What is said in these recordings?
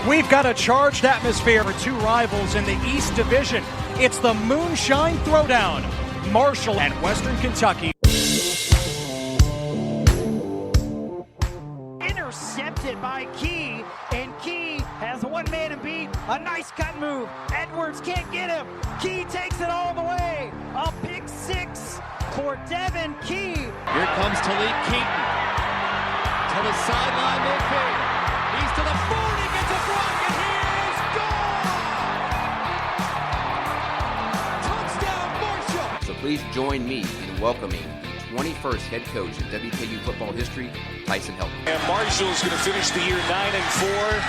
We've got a charged atmosphere for two rivals in the East Division. It's the Moonshine Throwdown, Marshall and Western Kentucky. Intercepted by Key, and Key has one man to beat. A nice cut move. Edwards can't get him. Key takes it all the way. A pick six for Devin Key. Here comes Talik Keaton to the sideline midfield. He's to the 40, gets a block, and he is gone! Touchdown, Marshall! So please join me in welcoming the 21st head coach in WKU football history, Tyson Helton. And Marshall's going to finish the year 9-4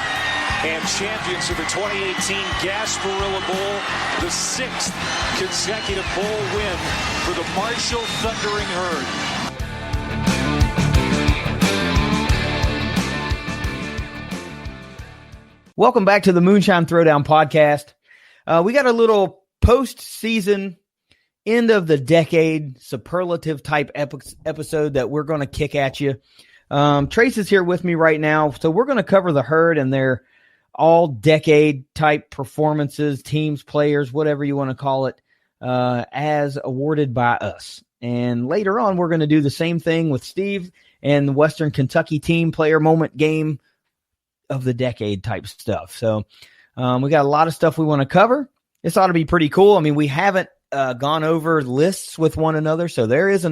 and champions of the 2018 Gasparilla Bowl, the sixth consecutive bowl win for the Marshall Thundering Herd. Welcome back to the Moonshine Throwdown podcast. We got a little post-season, end of the decade, superlative type episode that we're going to kick at you. Trace is here with me right now, so we're going to cover the Herd and their all-decade type performances, teams, players, whatever you want to call it, as awarded by us. And later on, we're going to do the same thing with Steve and the Western Kentucky team player moment game of the decade type stuff. So we got a lot of stuff we want to cover. This ought to be pretty cool. I mean, we haven't gone over lists with one another, so there is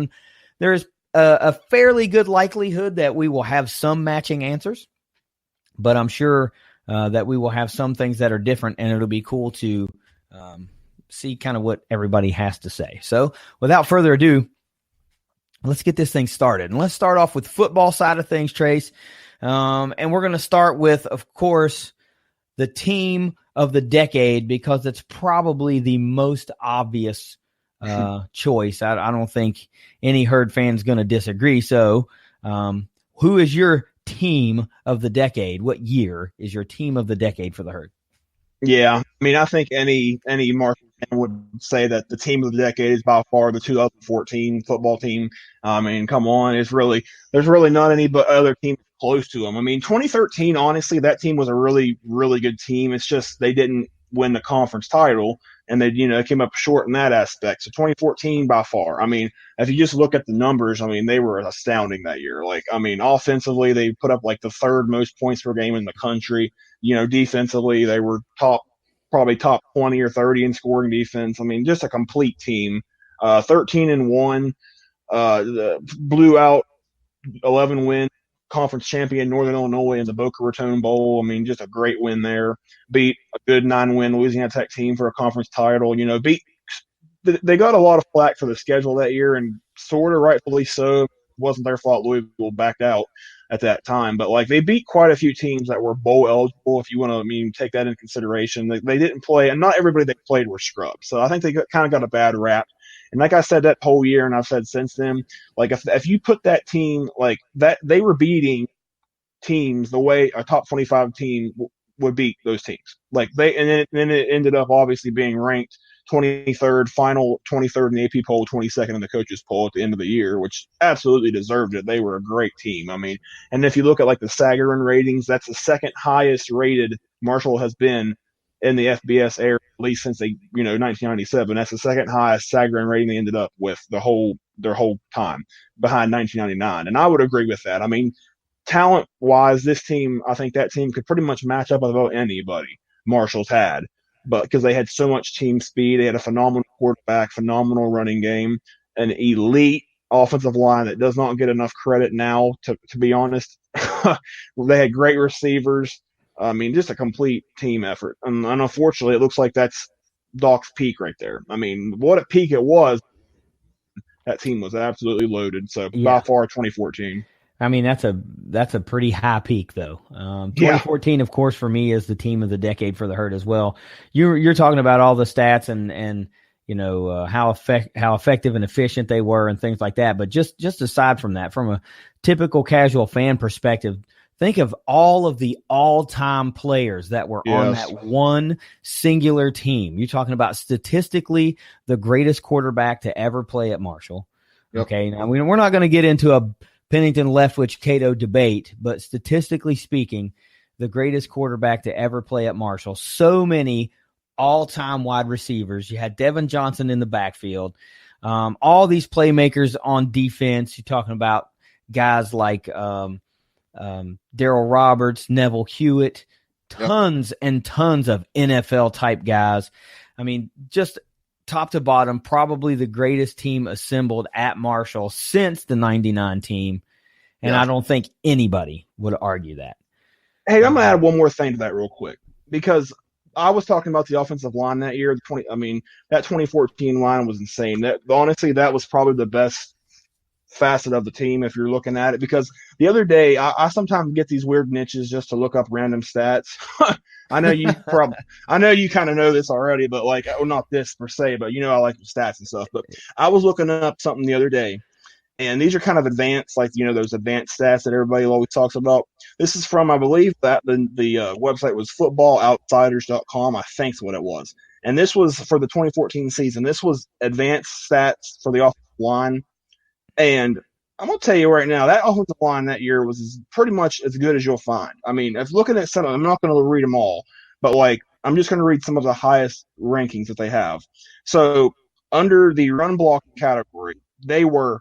a fairly good likelihood that we will have some matching answers, but I'm sure that we will have some things that are different, and it'll be cool to see kind of what everybody has to say. So without further ado, let's get this thing started. And let's start off with football side of things, Trace. And we're going to start with, of course, the team of the decade, because it's probably the most obvious choice. I don't think any Herd fan is going to disagree. So who is your team of the decade? What year is your team of the decade for the Herd? Yeah, I mean, I think any Marshall fan would say that the team of the decade is by far the 2014 football team. I mean, come on, there's really not any but other teams close to them. I mean, 2013, honestly, that team was a really, really good team. It's just they didn't win the conference title, and they, came up short in that aspect. So 2014 by far. I mean, if you just look at the numbers, I mean, they were astounding that year. Like, I mean, offensively, they put up like the third most points per game in the country. Defensively, they were probably top 20 or 30 in scoring defense. I mean, just a complete team. 13-1, blew out 11-win conference champion Northern Illinois in the Boca Raton Bowl. I mean, just a great win there. Beat a good 9-win Louisiana Tech team for a conference title. They got a lot of flack for the schedule that year, and sort of rightfully so. It wasn't their fault. Louisville backed out at that time, but like they beat quite a few teams that were bowl eligible. If you want to, take that into consideration, they didn't play, and not everybody they played were scrubs. So I think they kind of got a bad rap. And like I said that whole year, and I've said since then, like if you put that team like that, they were beating teams the way a top 25 team would beat those teams. Like then it ended up obviously being ranked 23rd, final 23rd in the AP poll, 22nd in the coaches poll at the end of the year, which absolutely deserved it. They were a great team. I mean, and if you look at like the Sagarin ratings, that's the second highest rated Marshall has been in the FBS area, at least since 1997. That's the second highest Sagarin rating they ended up with their whole time, behind 1999. And I would agree with that. I mean, talent wise, this team, I think that team could pretty much match up with about anybody Marshall's had. But because they had so much team speed, they had a phenomenal quarterback, phenomenal running game, an elite offensive line that does not get enough credit now, to be honest. They had great receivers. I mean, just a complete team effort. And unfortunately, it looks like that's Doc's peak right there. I mean, what a peak it was. That team was absolutely loaded. So by far 2014. I mean, that's a pretty high peak, though. 2014, of course, for me is the team of the decade for the Herd as well. You're talking about all the stats and how effective and efficient they were and things like that. But just aside from that, from a typical casual fan perspective, think of all of the all-time players that were on that one singular team. You're talking about statistically the greatest quarterback to ever play at Marshall. Yep. Okay, now we're not going to get into a Pennington Leftwich Cato debate, but statistically speaking, the greatest quarterback to ever play at Marshall. So many all-time wide receivers. You had Devin Johnson in the backfield. All these playmakers on defense. You're talking about guys like Daryl Roberts, Neville Hewitt, tons and tons of NFL-type guys. I mean, just top to bottom, probably the greatest team assembled at Marshall since the 99 team. And I don't think anybody would argue that. Hey, I'm going to add one more thing to that real quick, because I was talking about the offensive line that year. That 2014 line was insane. Honestly, that was probably the best facet of the team if you're looking at it, because the other day I sometimes get these weird niches just to look up random stats. I know you kind of know this already, but not this per se, but I like stats and stuff. But I was looking up something the other day, and these are kind of advanced, those advanced stats that everybody always talks about. This is from, I believe that the website was footballoutsiders.com, I think's what it was. And this was for the 2014 season. This was advanced stats for the offensive line. And I'm going to tell you right now, that offensive line that year was pretty much as good as you'll find. I mean, if looking at some, I'm not going to read them all, but I'm just going to read some of the highest rankings that they have. So under the run blocking category, they were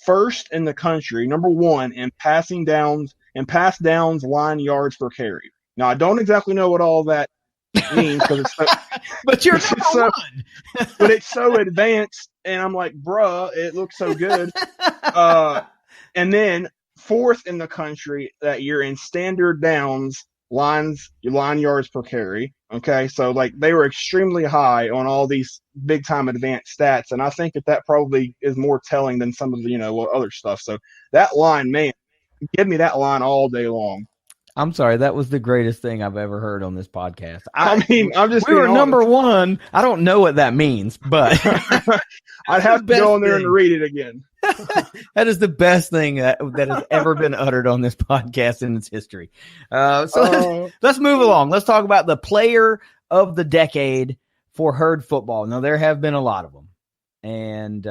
first in the country, number 1 in pass downs line yards per carry. Now, I don't exactly know what all that means, because it's so, but you're number one. But it's so advanced, and I'm like, bruh, it looks so good. And then 4th in the country that year in standard downs line yards per carry. Okay, so they were extremely high on all these big time advanced stats, and I think that probably is more telling than some of the other stuff. So that line, man, give me that line all day long. I'm sorry, that was the greatest thing I've ever heard on this podcast. We were number 1. I don't know what that means, but I'd have to go in there and read it again. That is the best thing that has ever been uttered on this podcast in its history. Let's move along. Let's talk about the player of the decade for Herd football. Now, there have been a lot of them. And,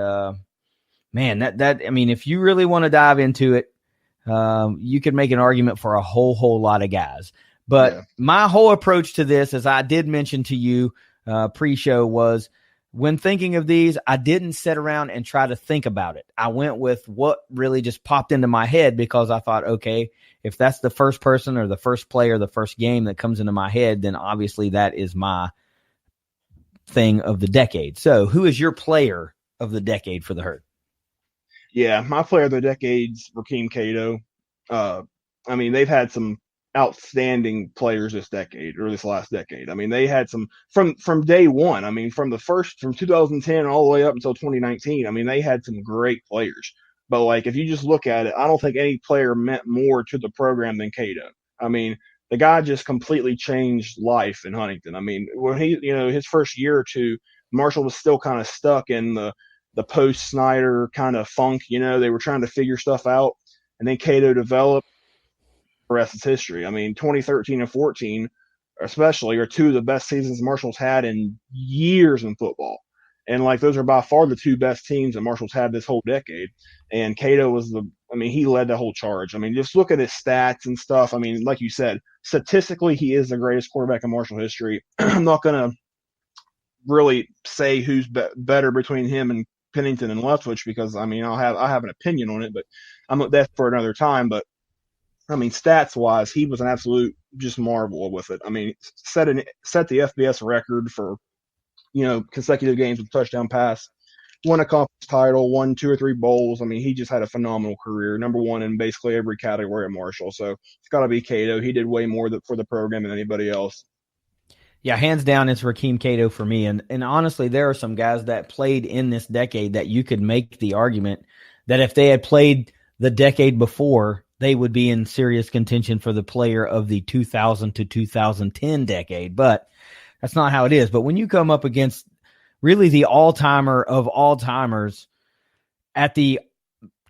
man, if you really want to dive into it, you could make an argument for a whole lot of guys. But my whole approach to this, as I did mention to you pre-show, was when thinking of these, I didn't sit around and try to think about it. I went with what really just popped into my head, because I thought, okay, if that's the first person or the first player, the first game that comes into my head, then obviously that is my thing of the decade. So who is your player of the decade for the Herd? Yeah, my player of the decade's Rakeem Cato. They've had some outstanding players this decade, or this last decade. I mean, they had some from day one. I mean, from 2010 all the way up until 2019. I mean, they had some great players. But if you just look at it, I don't think any player meant more to the program than Cato. I mean, the guy just completely changed life in Huntington. I mean, when his first year or two, Marshall was still kind of stuck in the post-Snyder kind of funk. They were trying to figure stuff out, and then Cato developed. The rest is history. I mean, 2013 and 14 especially are 2 of the best seasons Marshall's had in years in football. And those are by far the 2 best teams that Marshall's had this whole decade. And Cato was he led the whole charge. I mean, just look at his stats and stuff. I mean, like you said, statistically, he is the greatest quarterback in Marshall history. I'm not going to really say who's better between him and Pennington and Leftwich, because I have an opinion on it, but that's for another time. But stats wise, he was an absolute just marvel with it. I mean, set the FBS record for consecutive games with touchdown pass, won a conference title, won 2 or 3 bowls. I mean, he just had a phenomenal career, number 1 in basically every category at Marshall. So it's got to be Cato. He did way more for the program than anybody else. Yeah, hands down, it's Rakeem Cato for me. And honestly, there are some guys that played in this decade that you could make the argument that if they had played the decade before, they would be in serious contention for the player of the 2000 to 2010 decade. But that's not how it is. But when you come up against really the all-timer of all-timers at the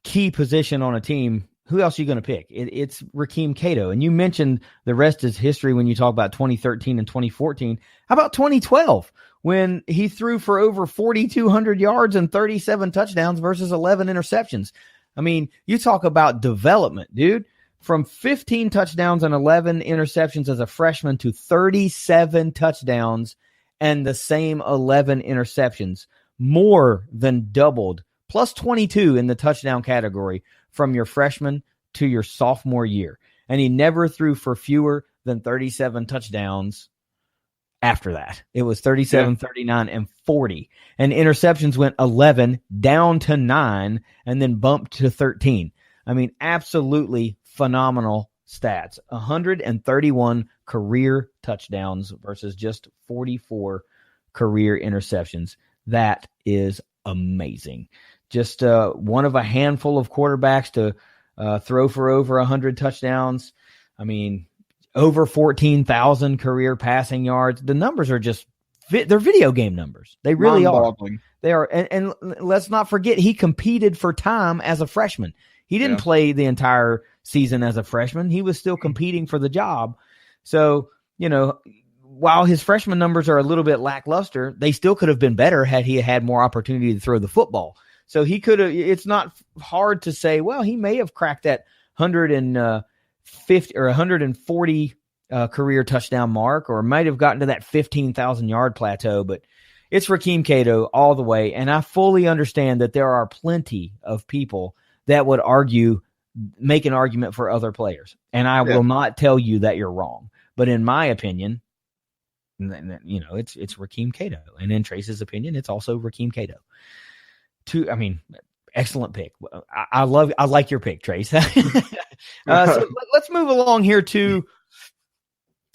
key position on a team, who else are you going to pick? It's Rakeem Cato. And you mentioned the rest is history when you talk about 2013 and 2014. How about 2012 when he threw for over 4,200 yards and 37 touchdowns versus 11 interceptions? I mean, you talk about development, dude. from 15 touchdowns and 11 interceptions as a freshman to 37 touchdowns and the same 11 interceptions, more than doubled, plus 22 in the touchdown category from your freshman to your sophomore year. And he never threw for fewer than 37 touchdowns after that. It was 37, 39, and 40. And interceptions went 11 down to 9 and then bumped to 13. I mean, absolutely phenomenal stats. 131 career touchdowns versus just 44 career interceptions. That is amazing. Just one of a handful of quarterbacks to throw for over 100 touchdowns. I mean, over 14,000 career passing yards. The numbers are just, they're video game numbers. They really are. They are. And let's not forget, he competed for time as a freshman. He didn't play the entire season as a freshman. He was still competing for the job. So, you know, while his freshman numbers are a little bit lackluster, they still could have been better had he had more opportunity to throw the football. So he could have, it's not hard to say, well, he may have cracked that 150 or 140 career touchdown mark, or might have gotten to that 15,000 yard plateau, but it's Rakeem Cato all the way. And I fully understand that there are plenty of people that would make an argument for other players. And I will not tell you that you're wrong. But in my opinion, you know, it's Rakeem Cato. And in Trace's opinion, it's also Rakeem Cato. Excellent pick. I like your pick, Trace. So let's move along here to,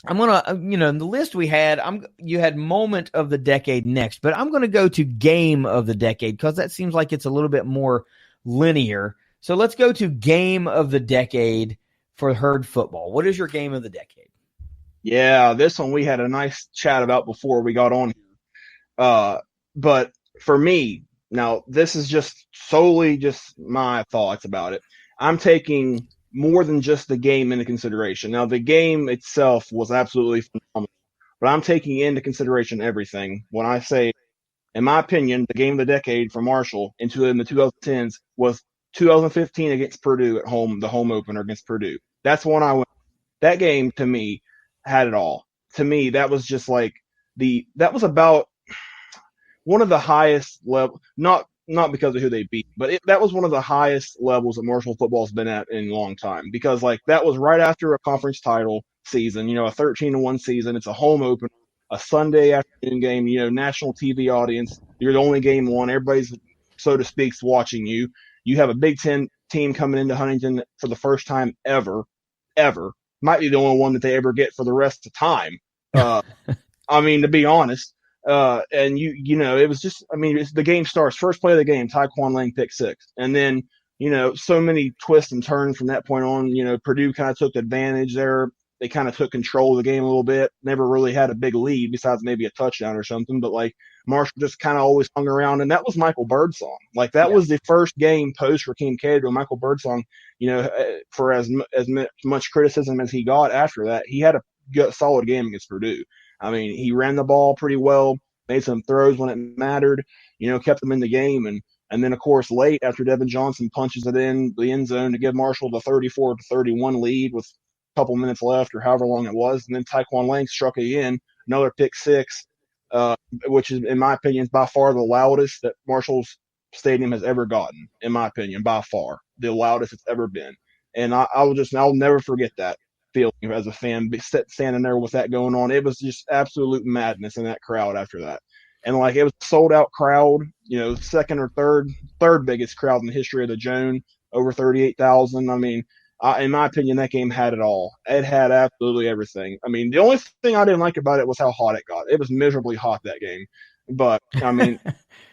I'm going to, you know, in the list we had, you had moment of the decade next, but I'm going to go to game of the decade because that seems like it's a little bit more linear. So let's go to game of the decade for Herd football. What is your game of the decade? Yeah, this one we had a nice chat about before we got on here. But for me, now this is just solely just my thoughts about it. I'm taking more than just the game into consideration. Now, the game itself was absolutely phenomenal, but I'm taking into consideration everything. When I say, in my opinion, the game of the decade for Marshall in the 2010s was 2015 against Purdue at home, the home opener against Purdue. That's one I went. That game to me had it all. To me, that was just like that was about one of the highest level, not because of who they beat, but that was one of the highest levels that Marshall football's been at in a long time, because like that was right after a conference title season, you know, a 13-1 season. It's a home opener, a Sunday afternoon game, you know, national TV audience. You're the only game on. Everybody's, so to speak, watching you. You have a Big Ten team coming into Huntington for the first time ever. Might be the only one that they ever get for the rest of time. I mean, to be honest. And you know, it was just, I mean, the game starts, first play of the game, Tyquan Lang pick 6. And then, you know, so many twists and turns from that point on. You know, Purdue kind of took advantage there. They kind of took control of the game a little bit. Never really had a big lead besides maybe a touchdown or something. But like Marshall just kind of always hung around. And that was Michael Birdsong. Like that was the first game post Rakeem Cato. Michael Birdsong, you know, for as much criticism as he got after that, he had a solid game against Purdue. I mean, he ran the ball pretty well, made some throws when it mattered, you know, kept them in the game. And then, of course, late after Devin Johnson punches it in the end zone to give Marshall the 34-31 lead with a couple minutes left or however long it was. And then Tyquan Lang struck again, another pick 6, which is, in my opinion, by far the loudest that Marshall's stadium has ever gotten, in my opinion, by far. The loudest it's ever been. And I'll never forget that feeling as a fan, standing there with that going on. It was just absolute madness in that crowd after that. And like, it was a sold out crowd, you know, second or third biggest crowd in the history of the Joan, over 38,000. I mean, in my opinion, that game had it all. It had absolutely everything. I mean, the only thing I didn't like about it was how hot it got. It was miserably hot, that game. But I mean,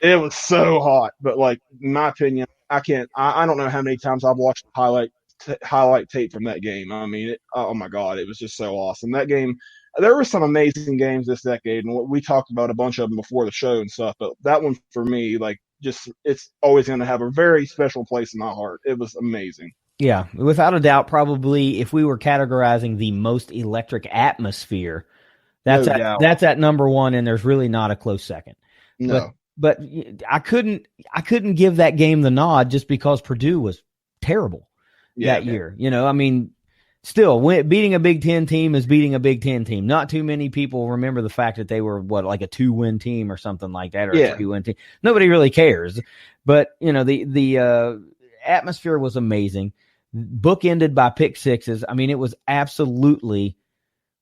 it was so hot. But like, in my opinion, I don't know how many times I've watched highlight tape from that game. I mean, oh my God, it was just so awesome. That game, there were some amazing games this decade, and we talked about a bunch of them before the show and stuff, but that one for me, like, just, it's always going to have a very special place in my heart. It was amazing. Yeah, without a doubt, probably if we were categorizing the most electric atmosphere, that's at number one, and there's really not a close second. No. But I couldn't give that game the nod just because Purdue was terrible that year. You know, I mean, still, beating a Big Ten team is beating a Big Ten team. Not too many people remember the fact that they were like a 2-win team or something like that, or a 3-win team. Nobody really cares. But the atmosphere was amazing. Bookended by pick sixes. I mean, it was absolutely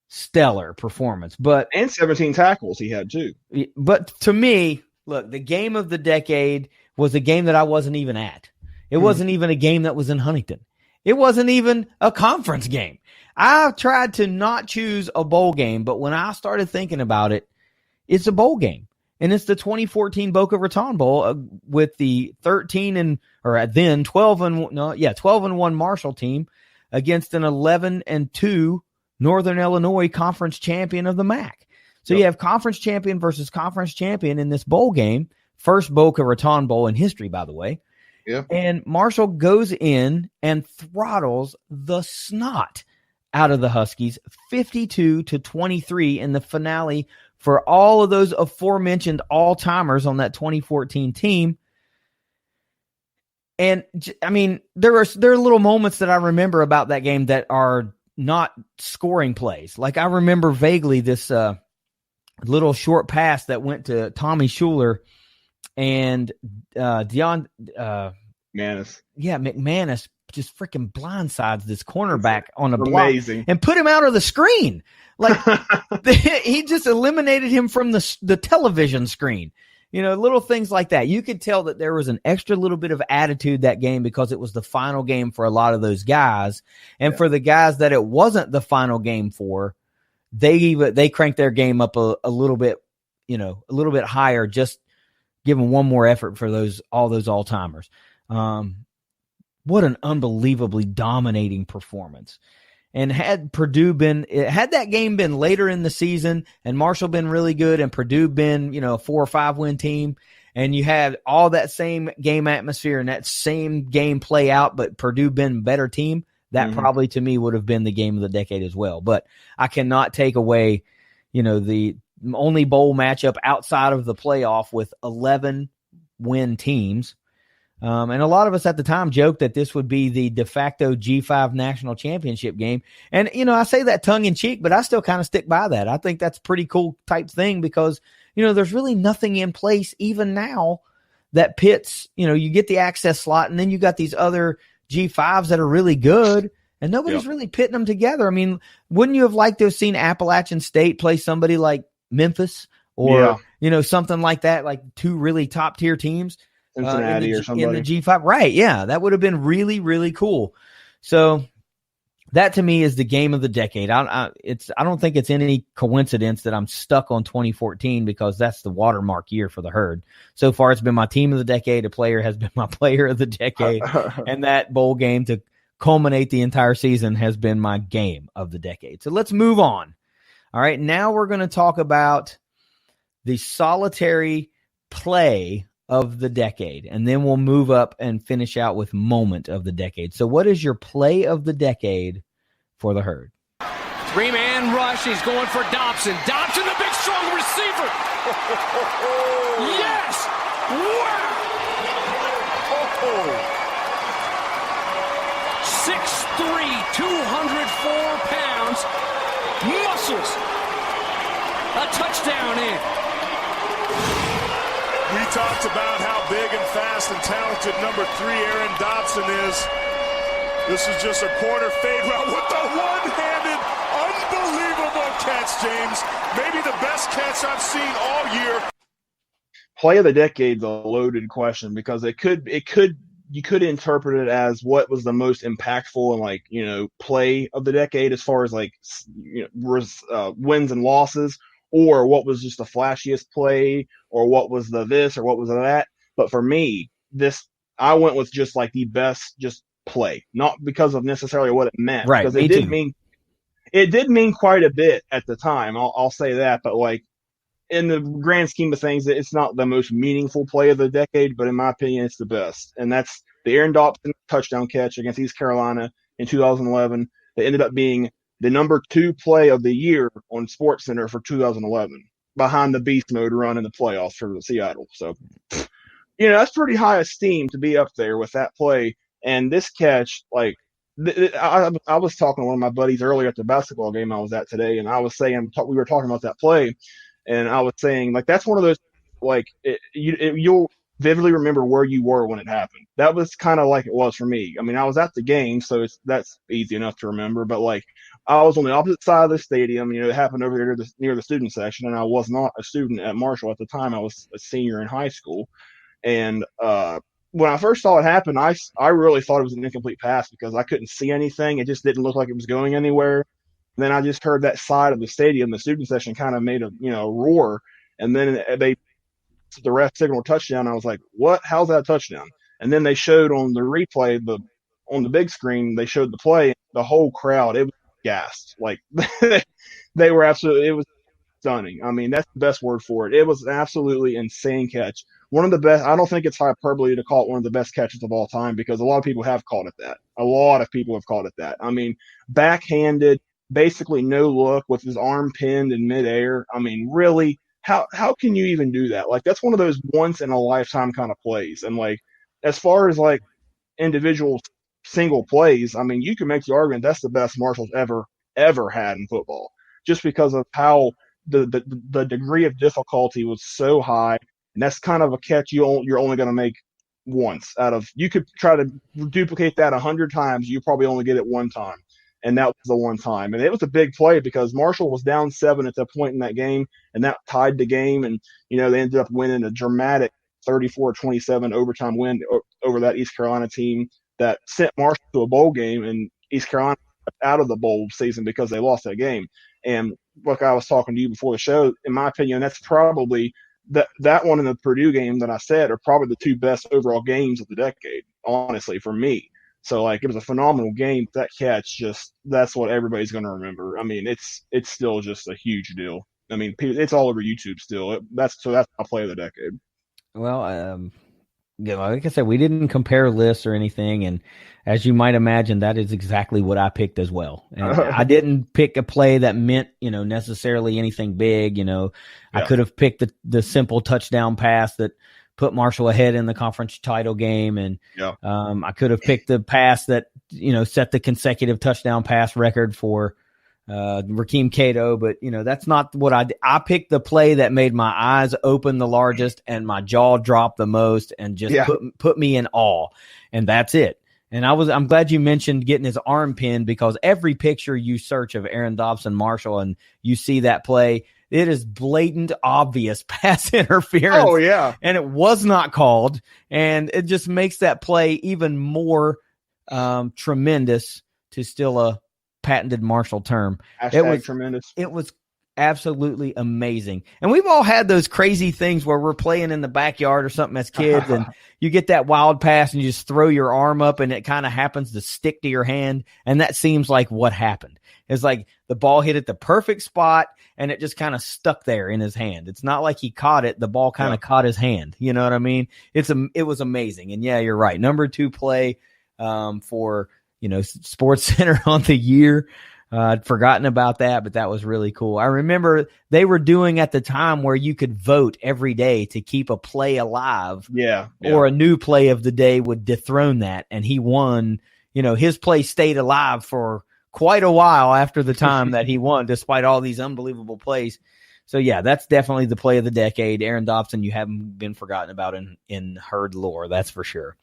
stellar performance. And 17 tackles he had too. But to me, look, the game of the decade was a game that I wasn't even at. It wasn't even a game that was in Huntington. It wasn't even a conference game. I tried to not choose a bowl game, but when I started thinking about it, it's a bowl game. And it's the 2014 Boca Raton Bowl with the 12-1 Marshall team against an 11-2 Northern Illinois conference champion of the MAC. So you have conference champion versus conference champion in this bowl game. First Boca Raton Bowl in history, by the way. Yeah. And Marshall goes in and throttles the snot out of the Huskies 52-23 in the finale for all of those aforementioned all-timers on that 2014 team. And I mean, there are little moments that I remember about that game that are not scoring plays. Like I remember vaguely this little short pass that went to Tommy Schuler and McManus. Yeah, McManus just freaking blindsides this cornerback on a block and put him out of the screen. Like he just eliminated him from the television screen. Little things like that. You could tell that there was an extra little bit of attitude that game because it was the final game for a lot of those guys. And for the guys that it wasn't the final game for, they cranked their game up a little bit, a little bit higher, just giving one more effort for all those all-timers. What an unbelievably dominating performance. And had that game been later in the season and Marshall been really good and Purdue been, a 4 or 5 win team, and you had all that same game atmosphere and that same game play out, but Purdue been a better team, that probably to me would have been the game of the decade as well. But I cannot take away, the only bowl matchup outside of the playoff with 11 win teams. And a lot of us at the time joked that this would be the de facto G5 national championship game. And, I say that tongue in cheek, but I still kind of stick by that. I think that's a pretty cool type thing because, there's really nothing in place even now that pits, you get the access slot and then you got these other G5s that are really good and nobody's really pitting them together. I mean, wouldn't you have liked to have seen Appalachian State play somebody like Memphis or, something like that, like two really top tier teams? Cincinnati or somebody. In the G5. Right, yeah. That would have been really, really cool. So that to me is the game of the decade. I don't think it's any coincidence that I'm stuck on 2014 because that's the watermark year for the Herd. So far, it's been my team of the decade. A player has been my player of the decade. And that bowl game to culminate the entire season has been my game of the decade. So let's move on. All right, now we're going to talk about the solitary play of the decade, and then we'll move up and finish out with moment of the decade. So what is your play of the decade for the Herd? 3-man rush. He's going for Dobson. Dobson, the big strong receiver. Yes! Wow! 6'3", 204 pounds. Muscles. A touchdown in. We talked about how big and fast and talented number 3 Aaron Dobson is. This is just a corner fade route with the one-handed, unbelievable catch, James. Maybe the best catch I've seen all year. Play of the decade's a loaded question because you could interpret it as what was the most impactful and play of the decade as far as wins and losses, or what was just the flashiest play, or what was the this, or what was the that. But for me, I went with just the best just play, not because of necessarily what it meant. Right. Because it did mean quite a bit at the time. I'll say that. But in the grand scheme of things, it's not the most meaningful play of the decade, but in my opinion, it's the best. And that's the Aaron Dobson touchdown catch against East Carolina in 2011. That ended up being the number 2 play of the year on SportsCenter for 2011, behind the beast mode run in the playoffs for Seattle. So, that's pretty high esteem to be up there with that play. And this catch, I was talking to one of my buddies earlier at the basketball game I was at today, and I was saying we were talking about that play, and I was saying like that's one of those like you'll vividly remember where you were when it happened. That was kind of like it was for me. I mean, I was at the game, so that's easy enough to remember. But like I was on the opposite side of the stadium. You know, it happened over there near the student section, and I was not a student at Marshall at the time. I was a senior in high school, and when I first saw it happen, I really thought it was an incomplete pass because I couldn't see anything. It just didn't look like it was going anywhere. And then I just heard that side of the stadium, the student section, kind of made a roar, and then the ref signaled touchdown. I was like, "What? How's that a touchdown?" And then they showed on the replay, on the big screen, they showed the play. The whole crowd, it was gassed. Like they were absolutely. It was stunning. I mean, that's the best word for it. It was an absolutely insane catch. One of the best. I don't think it's hyperbole to call it one of the best catches of all time because a lot of people have called it that. A lot of people have called it that. I mean, backhanded, basically no look with his arm pinned in midair. I mean, really, how can you even do that? Like, that's one of those once in a lifetime kind of plays. And like, as far as like individual single plays, I mean, you can make the argument that's the best Marshall's ever had in football, just because of how the degree of difficulty was so high, and that's kind of a catch you're only going to make once out of. You could try to duplicate that 100 times, you probably only get it one time, and that was the one time. And it was a big play because Marshall was down 7 at that point in that game, and that tied the game, and they ended up winning a dramatic 34-27 overtime win over that East Carolina team that sent Marshall to a bowl game, and East Carolina out of the bowl season because they lost that game. And like I was talking to you before the show, in my opinion, that's probably that one and the Purdue game that I said are probably the two best overall games of the decade, honestly, for me. So like it was a phenomenal game. That catch, that's what everybody's going to remember. I mean, it's still just a huge deal. I mean, it's all over YouTube still. That's my play of the decade. Well, like I said, we didn't compare lists or anything, and as you might imagine, that is exactly what I picked as well. And I didn't pick a play that meant, necessarily anything big. I could have picked the simple touchdown pass that put Marshall ahead in the conference title game, and I could have picked the pass that set the consecutive touchdown pass record for Rakeem Cato, but that's not what I did. I picked the play that made my eyes open the largest and my jaw drop the most, and just put me in awe, and that's it. And I'm glad you mentioned getting his arm pinned, because every picture you search of Aaron Dobson Marshall and you see that play, it is blatant, obvious pass interference. Oh yeah, and it was not called, and it just makes that play even more tremendous to steal a patented Marshall term. It was tremendous. It was absolutely amazing. And we've all had those crazy things where we're playing in the backyard or something as kids, and you get that wild pass and you just throw your arm up and it kind of happens to stick to your hand. And that seems like what happened. It's like the ball hit at the perfect spot and it just kind of stuck there in his hand. It's not like he caught it. The ball kind of caught his hand. You know what I mean? It was amazing. And yeah, you're right. Number 2 play for, Sports Center on the year. I'd forgotten about that, but that was really cool. I remember they were doing at the time where you could vote every day to keep a play alive. Yeah. Or a new play of the day would dethrone that. And he won. His play stayed alive for quite a while after the time that he won, despite all these unbelievable plays. So yeah, that's definitely the play of the decade. Aaron Dobson, you haven't been forgotten about in Herd lore. That's for sure.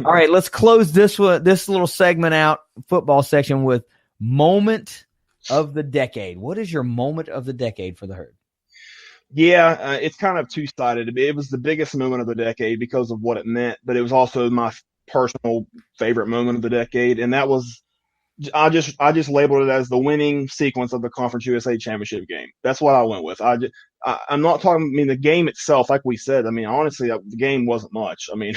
All right, let's close this little segment out, football section, with moment of the decade. What is your moment of the decade for the Herd? Yeah, it's kind of two-sided. It was the biggest moment of the decade because of what it meant, but it was also my personal favorite moment of the decade, and that was I just labeled it as the winning sequence of the Conference USA Championship game. That's what I went with. I'm not talking. I mean, the game itself, like we said. I mean, honestly, the game wasn't much. I mean,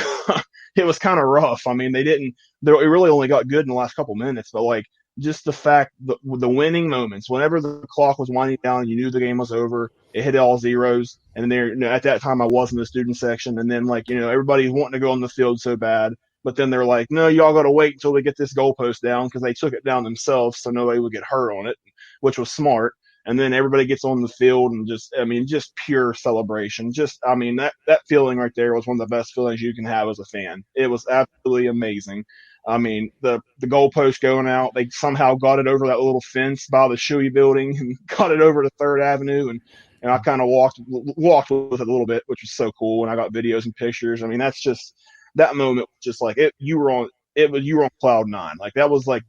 it was kind of rough. I mean, it really only got good in the last couple minutes. But like, just the fact that the winning moments, whenever the clock was winding down, you knew the game was over. It hit all zeros, and there at that time I was in the student section, and then everybody's wanting to go on the field so bad. But then they're like, no, y'all got to wait until they get this goalpost down, because they took it down themselves so nobody would get hurt on it, which was smart. And then everybody gets on the field and just pure celebration. That feeling right there was one of the best feelings you can have as a fan. It was absolutely amazing. I mean, the goalpost going out, they somehow got it over that little fence by the Shuey building and got it over to 3rd Avenue. And I kind of walked with it a little bit, which was so cool. And I got videos and pictures. I mean, that's just that moment, just like you were on cloud 9. Like that was like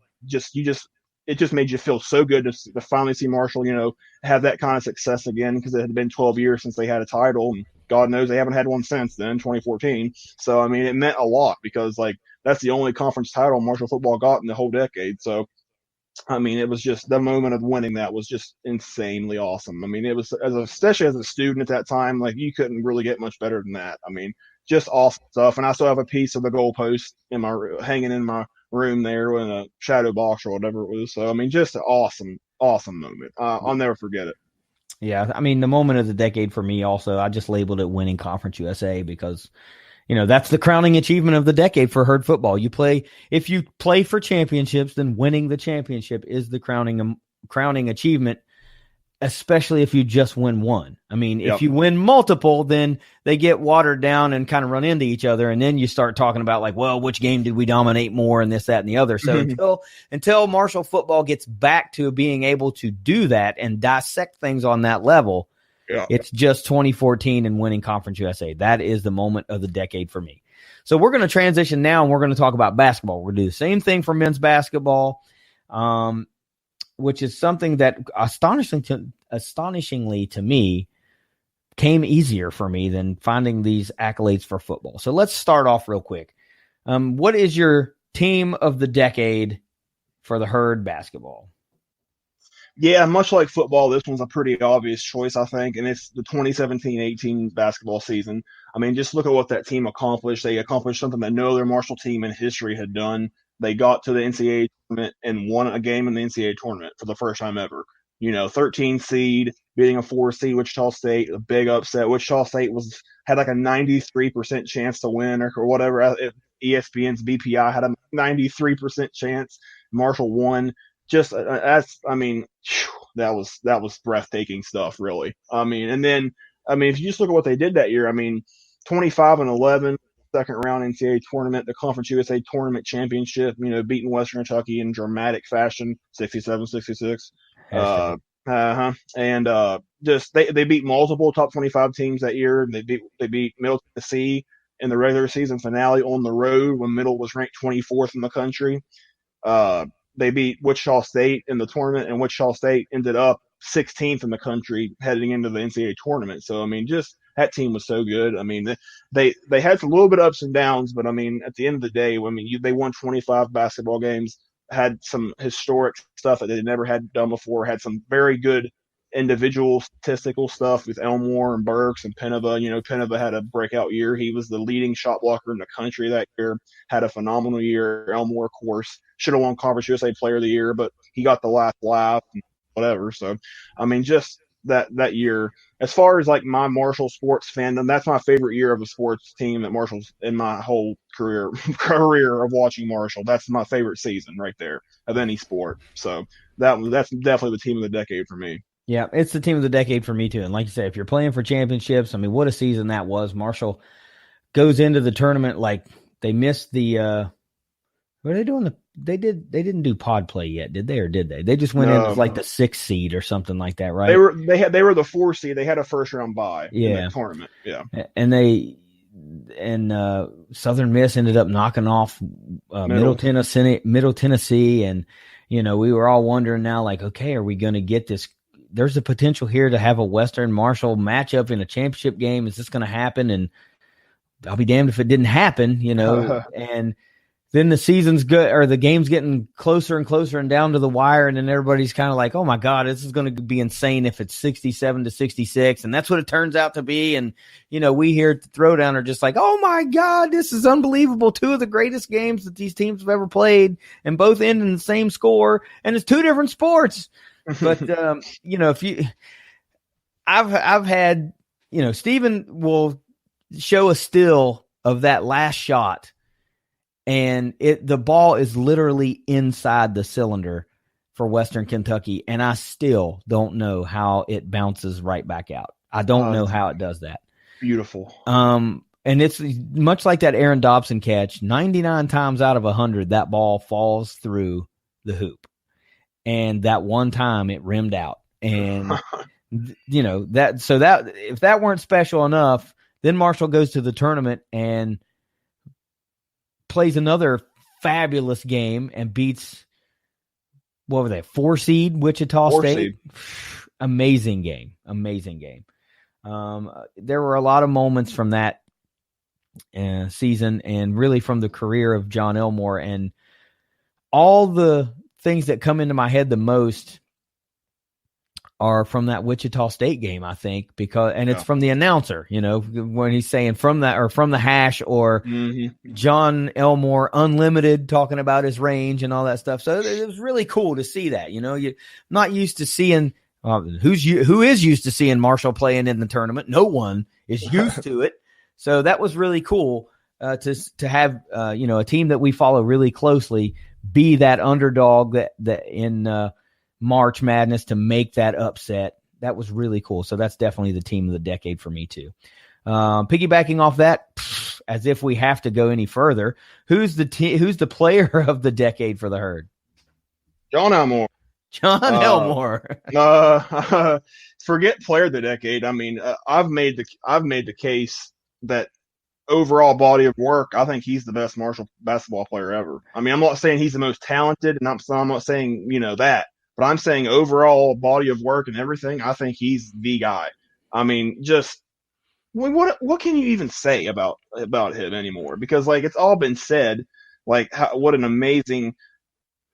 it just made you feel so good to finally see Marshall, have that kind of success again, because it had been 12 years since they had a title, and God knows they haven't had one since then, 2014. So, I mean, it meant a lot, because like that's the only conference title Marshall football got in the whole decade. So, I mean, it was just the moment of winning that was just insanely awesome. I mean, it was, especially as a student at that time, like you couldn't really get much better than that. I mean, just awesome stuff. And I still have a piece of the goalpost hanging in my room there in a shadow box or whatever it was. So, I mean, just an awesome moment. I'll never forget it. Yeah, I mean, the moment of the decade for me also, I just labeled it winning Conference USA, because, that's the crowning achievement of the decade for Herd football. If you play for championships, then winning the championship is the crowning achievement, especially if you just win one. I mean, if you win multiple, then they get watered down and kind of run into each other. And then you start talking about like, well, which game did we dominate more, and this, that, and the other. So until Marshall football gets back to being able to do that and dissect things on that level, it's just 2014 and winning Conference USA. That is the moment of the decade for me. So we're going to transition now, and we're going to talk about basketball. We're going to do the same thing for men's basketball, which is something that astonishingly to me came easier for me than finding these accolades for football. So let's start off real quick. What is your team of the decade for the Herd basketball? Yeah, much like football, this one's a pretty obvious choice, I think, and it's the 2017-18 basketball season. I mean, just look at what that team accomplished. They accomplished something that no other Marshall team in history had done. They got to the NCAA tournament and won a game in the NCAA tournament for the first time ever. 13 seed, beating a 4 seed Wichita State, a big upset. Wichita State had like a 93% chance to win or whatever. ESPN's BPI had a 93% chance. Marshall won. Just that was breathtaking stuff, really. I mean, and then if you just look at what they did that year, 25-11, second round NCAA tournament, the Conference USA tournament championship, beating Western Kentucky in dramatic fashion, 67-66. And just they beat multiple top 25 teams that year. They beat Middle Tennessee in the regular season finale on the road when Middle was ranked 24th in the country. They beat Wichita State in the tournament, and Wichita State ended up 16th in the country heading into the NCAA tournament. So, just that team was so good. They had some little bit of ups and downs, but, at the end of the day, they won 25 basketball games, had some historic stuff that they never had done before, had some very good individual statistical stuff with Elmore and Burks and Penova. Penova had a breakout year. He was the leading shot blocker in the country that year, had a phenomenal year. Elmore, of course, should have won Conference USA Player of the Year, but he got the last laugh and whatever. So, just that year, as far as like my Marshall sports fandom, that's my favorite year of a sports team at Marshall's in my whole career of watching Marshall. That's my favorite season right there of any sport. So that's definitely the team of the decade for me. Yeah, it's the team of the decade for me too. And like you said, if you're playing for championships, what a season that was. Marshall goes into the tournament like they missed the what are they doing? They didn't do pod play yet, did they, or did they? They just went in as like the 6th seed or something like that, right? They were the 4 seed. They had a first round bye in the tournament. Yeah. And Southern Miss ended up knocking off Middle Tennessee, and we were all wondering now, like, okay, are we going to get this? There's a potential here to have a Western Marshall matchup in a championship game. Is this going to happen? And I'll be damned if it didn't happen, and then the season's good, or the game's getting closer and closer and down to the wire. And then everybody's kind of like, oh my God, this is going to be insane if it's 67-66. And that's what it turns out to be. And, we here at the Throwdown are just like, oh my God, this is unbelievable. 2 of the greatest games that these teams have ever played, and both end in the same score. And it's 2 different sports. But, I've had, Steven will show a still of that last shot, and the ball is literally inside the cylinder for Western Kentucky, and I still don't know how it bounces right back out. I don't know how it does that. Beautiful. And it's much like that Aaron Dobson catch. 99 times out of 100, that ball falls through the hoop. And that one time it rimmed out. And, that if that weren't special enough, then Marshall goes to the tournament and plays another fabulous game and beats, what were they, 4 seed Wichita State? Amazing game. There were a lot of moments from that season and really from the career of John Elmore, and all the things that come into my head the most are from that Wichita State game, I think, it's from the announcer, when he's saying from that or from the hash or John Elmore Unlimited talking about his range and all that stuff. So it was really cool to see that, you're not used to seeing who is used to seeing Marshall playing in the tournament. No one is used to it. So that was really cool to have, a team that we follow really closely be that underdog that in March Madness to make that upset. That was really cool. So that's definitely the team of the decade for me too. Piggybacking off that, as if we have to go any further, who's the player of the decade for the Herd? John Elmore. Elmore. Forget player of the decade. I mean, I've made the case that overall body of work, I think he's the best Marshall basketball player ever. I mean, I'm not saying he's the most talented, and I'm not saying that. But I'm saying overall body of work and everything, I think he's the guy. I mean, what can you even say about him anymore? Because it's all been said. What an amazing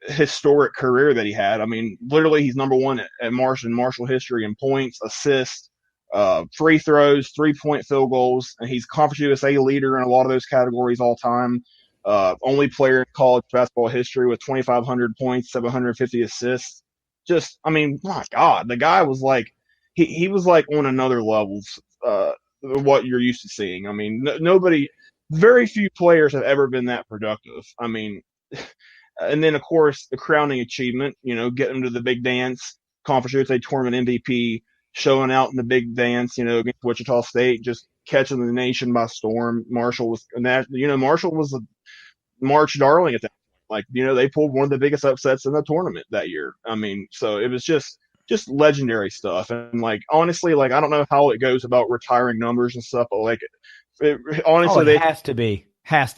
historic career that he had. I mean, literally he's number one at Marshall history in points, assists, free throws, 3-point field goals, and he's Conference USA leader in a lot of those categories all time. Only player in college basketball history with 2,500 points, 750 assists. My God, the guy was he was on another level of what you're used to seeing. I mean, very few players have ever been that productive. I mean, and then of course the crowning achievement, getting to the big dance, Conference USA tournament MVP, showing out in the big dance, against Wichita State, just catching the nation by storm. Marshall was a March darling at that point. They pulled one of the biggest upsets in the tournament that year. I mean, so it was just legendary stuff. And honestly, I don't know how it goes about retiring numbers and stuff, but it has to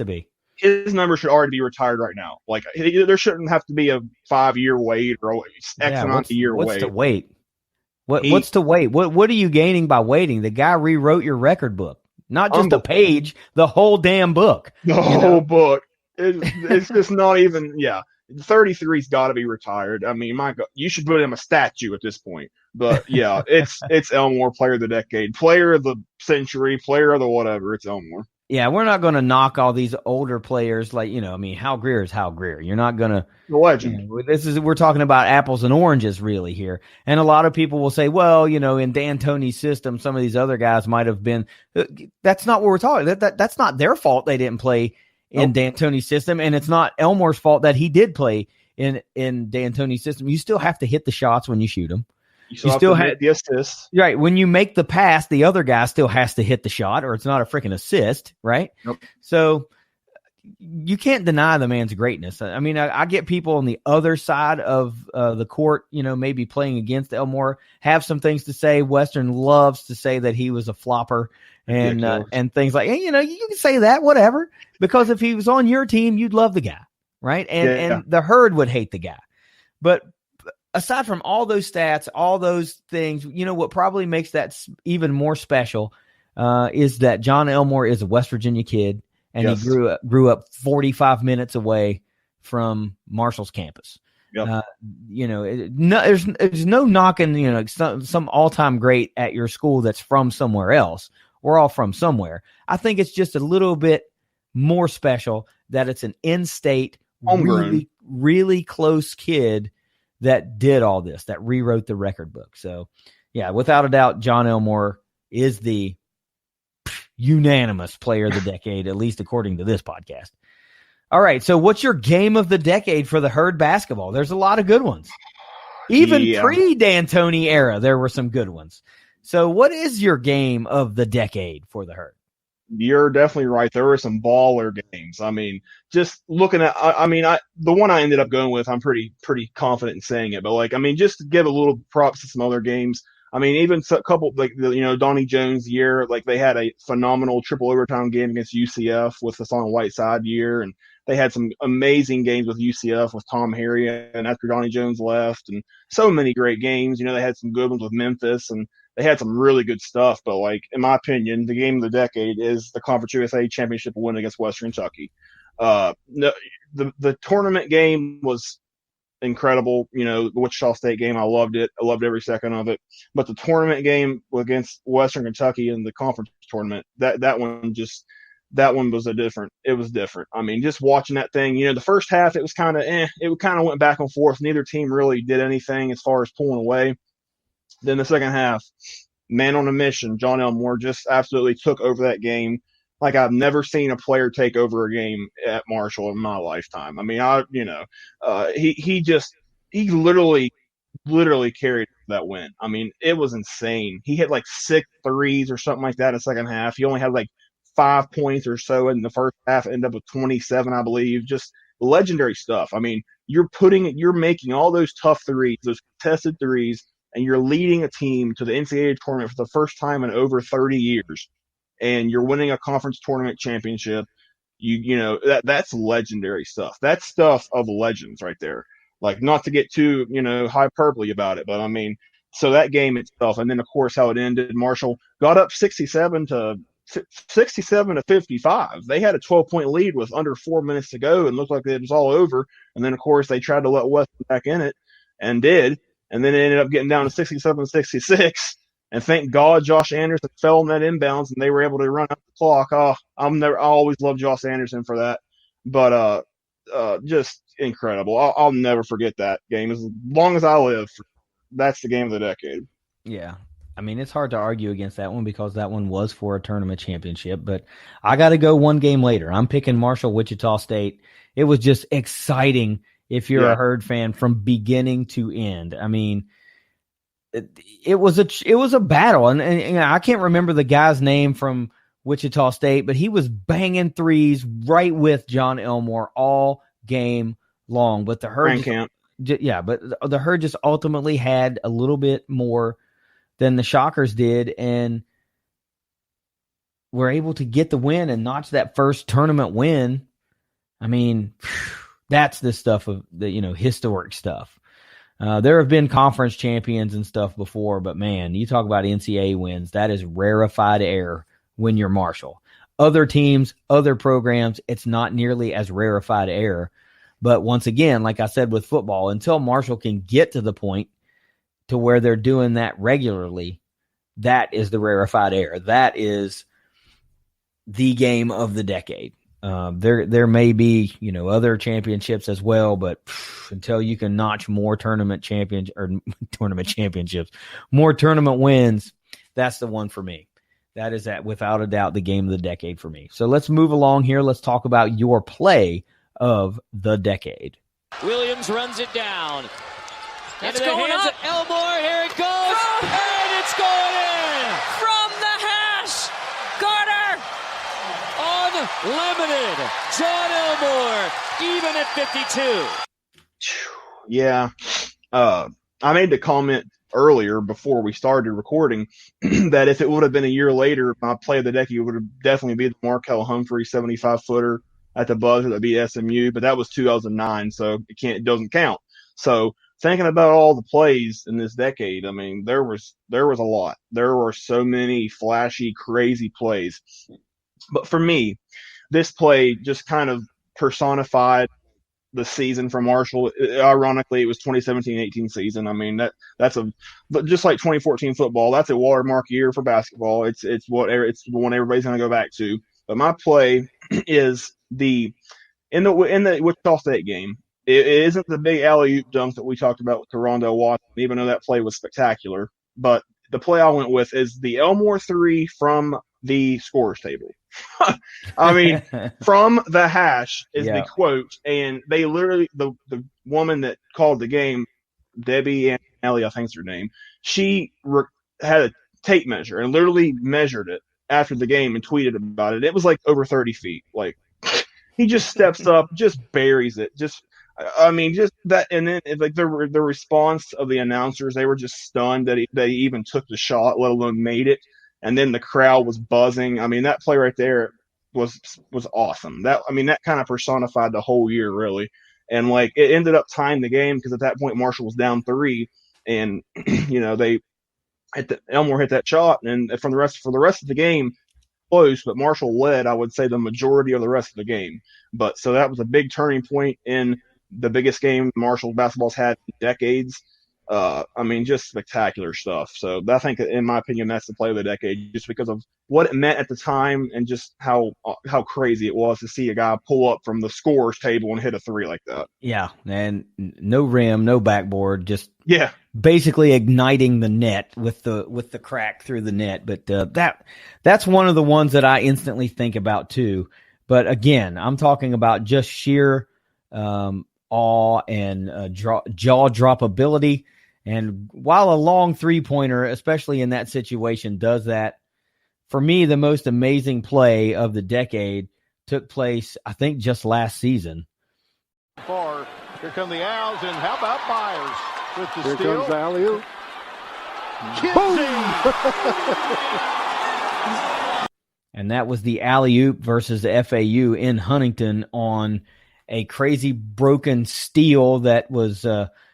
be. His number should already be retired right now. There shouldn't have to be a 5-year wait or X amount of year wait. What's to wait? What's to wait? What are you gaining by waiting? The guy rewrote your record book, not just a page, the whole damn book. The whole book. It's just not even. Yeah, 33's got to be retired. I mean, my God, you should put him a statue at this point. But yeah, it's Elmore, player of the decade, player of the century, player of the whatever. It's Elmore. Yeah, we're not going to knock all these older players Hal Greer is Hal Greer. You're not going to the legend. We're talking about apples and oranges really here. And a lot of people will say, well, in D'Antoni's system, some of these other guys might have been. That's not what we're talking. That's not their fault. They didn't play in D'Antoni's system, and it's not Elmore's fault that he did play in D'Antoni's system. You still have to hit the shots when you shoot them. You still have the assists. Right. When you make the pass, the other guy still has to hit the shot, or it's not a freaking assist, right? Nope. So you can't deny the man's greatness. I mean, I get people on the other side of the court, maybe playing against Elmore, have some things to say. Western loves to say that he was a flopper and things like, hey, you can say that, whatever, because if he was on your team, you'd love the guy, right? And the Herd would hate the guy. But aside from all those stats, all those things, what probably makes that even more special is that John Elmore is a West Virginia kid, and he grew up 45 minutes away from Marshall's campus. Yep. There's no knocking, some all-time great at your school that's from somewhere else. We're all from somewhere. I think it's just a little bit more special that it's an in-state, really, really close kid that did all this, that rewrote the record book. So, yeah, without a doubt, John Elmore is the unanimous player of the decade, at least according to this podcast. All right, so what's your game of the decade for the Herd basketball? There's a lot of good ones. Even pre-D'Antoni era, there were some good ones. So what is your game of the decade for the Herd? you're definitely right. There were some baller games. I mean, just looking at, the one I ended up going with, I'm pretty confident in saying it. But like, I mean, just to give a little props to some other games. I mean, even a couple like Donnie Jones year, like they had a phenomenal triple overtime game against UCF with the Son Whiteside year, and they had some amazing games with UCF with Tom Harry and after Donnie Jones left, and so many great games. They had some good ones with Memphis, and they had some really good stuff. But like, in my opinion, the game of the decade is the Conference USA Championship win against Western Kentucky. No, the tournament game was incredible. The Wichita State game, I loved it. I loved every second of it. But the tournament game against Western Kentucky in the conference tournament, that one was it was different. I mean, just watching that thing, the first half, it was kind of it kind of went back and forth. Neither team really did anything as far as pulling away. Then the second half, man on a mission, John Elmore just absolutely took over that game like I've never seen a player take over a game at Marshall in my lifetime. I mean, he literally carried that win. I mean, it was insane. He hit like 6 threes or something like that in the second half. He only had like 5 points or so in the first half, ended up with 27, I believe. Just legendary stuff. I mean, you're making all those tough threes, those contested threes, and you're leading a team to the NCAA tournament for the first time in over 30 years. And you're winning a conference tournament championship. That's legendary stuff. That's stuff of legends right there. Like, not to get too, hyperbole about it, but I mean, so that game itself, and then of course how it ended, Marshall got up 67 to 55. They had a 12-point lead with under 4 minutes to go and looked like it was all over. And then of course they tried to let Western back in it and did. And then it ended up getting down to 67-66. And thank God Josh Anderson fell in that inbounds and they were able to run out the clock. Oh, I always loved Josh Anderson for that. But just incredible. I'll never forget that game as long as I live. That's the game of the decade. Yeah. I mean, it's hard to argue against that one because that one was for a tournament championship. But I got to go one game later. I'm picking Marshall, Wichita State. It was just exciting if you're a Herd fan from beginning to end. I mean, it was a battle, and I can't remember the guy's name from Wichita State, but he was banging threes right with John Elmore all game long. But the Herd, but the Herd just ultimately had a little bit more than the Shockers did, and were able to get the win and notch that first tournament win. I mean, that's the stuff of the historic stuff. There have been conference champions and stuff before, but man, you talk about NCAA wins. That is rarefied air when you're Marshall. Other teams, other programs, it's not nearly as rarefied air. But once again, like I said with football, until Marshall can get to the point to where they're doing that regularly, that is the rarefied air. That is the game of the decade. There may be, other championships as well, but until you can notch more tournament championships, more tournament wins, that's the one for me. That is without a doubt the game of the decade for me. So let's move along here. Let's talk about your play of the decade. Williams runs it down. It's going up. Elmore, here it goes, and it's going in from the hash. Carter. Unlimited. John Elmore, even at 52. Yeah. I made the comment earlier before we started recording that if it would have been a year later, my play of the decade would have definitely been the Markel Humphrey 75-footer at the buzzer that beat SMU, but that was 2009, so it doesn't count. So thinking about all the plays in this decade, I mean, there was a lot. There were so many flashy, crazy plays. But for me, this play just kind of personified the season for Marshall. Ironically, it was 2017-18 season. I mean, that's just like 2014 football. That's a watermark year for basketball. It's the one everybody's going to go back to. But my play is in the Wichita State game. It isn't the big alley-oop dunk that we talked about with Rondell Watson, even though that play was spectacular. But the play I went with is the Elmore 3 from the scorer's table. I mean, from the hash is the quote, and they literally, the woman that called the game, Debbie Anelli, I think is her name, she had a tape measure and literally measured it after the game and tweeted about it. It was like over 30 feet. Like, he just steps up, just buries it. Just that. And then like the response of the announcers, they were just stunned that they even took the shot, let alone made it. And then the crowd was buzzing. I mean, that play right there was awesome. That kind of personified the whole year, really. And like, it ended up tying the game because at that point Marshall was down 3, and Elmore hit that shot, and for the rest of the game, close, but Marshall led, I would say, the majority of the rest of the game. But so that was a big turning point in the biggest game Marshall basketball's had in decades. Just spectacular stuff. So I think, in my opinion, that's the play of the decade, just because of what it meant at the time and just how crazy it was to see a guy pull up from the scorer's table and hit a 3 like that. Yeah, and no rim, no backboard, just basically igniting the net with the crack through the net. But that's one of the ones that I instantly think about too. But again, I'm talking about just sheer awe and jaw drop ability. And while a long 3-pointer, especially in that situation, does that, for me, the most amazing play of the decade took place, I think, just last season. Here come the Owls, and how about Myers with the Here steal? Comes the alley-oop. And that was the alley-oop versus the FAU in Huntington on a crazy broken steal that was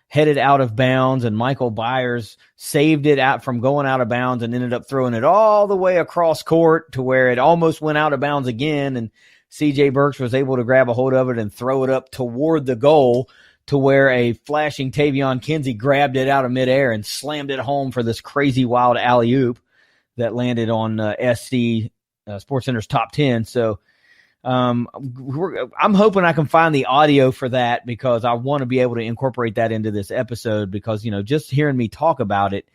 headed out of bounds, and Michael Byers saved it out from going out of bounds and ended up throwing it all the way across court to where it almost went out of bounds again, and C.J. Burks was able to grab a hold of it and throw it up toward the goal to where a flashing Tavion Kinsey grabbed it out of midair and slammed it home for this crazy wild alley-oop that landed on SC SportsCenter's top 10. So I'm hoping I can find the audio for that, because I want to be able to incorporate that into this episode, because, just hearing me talk about it,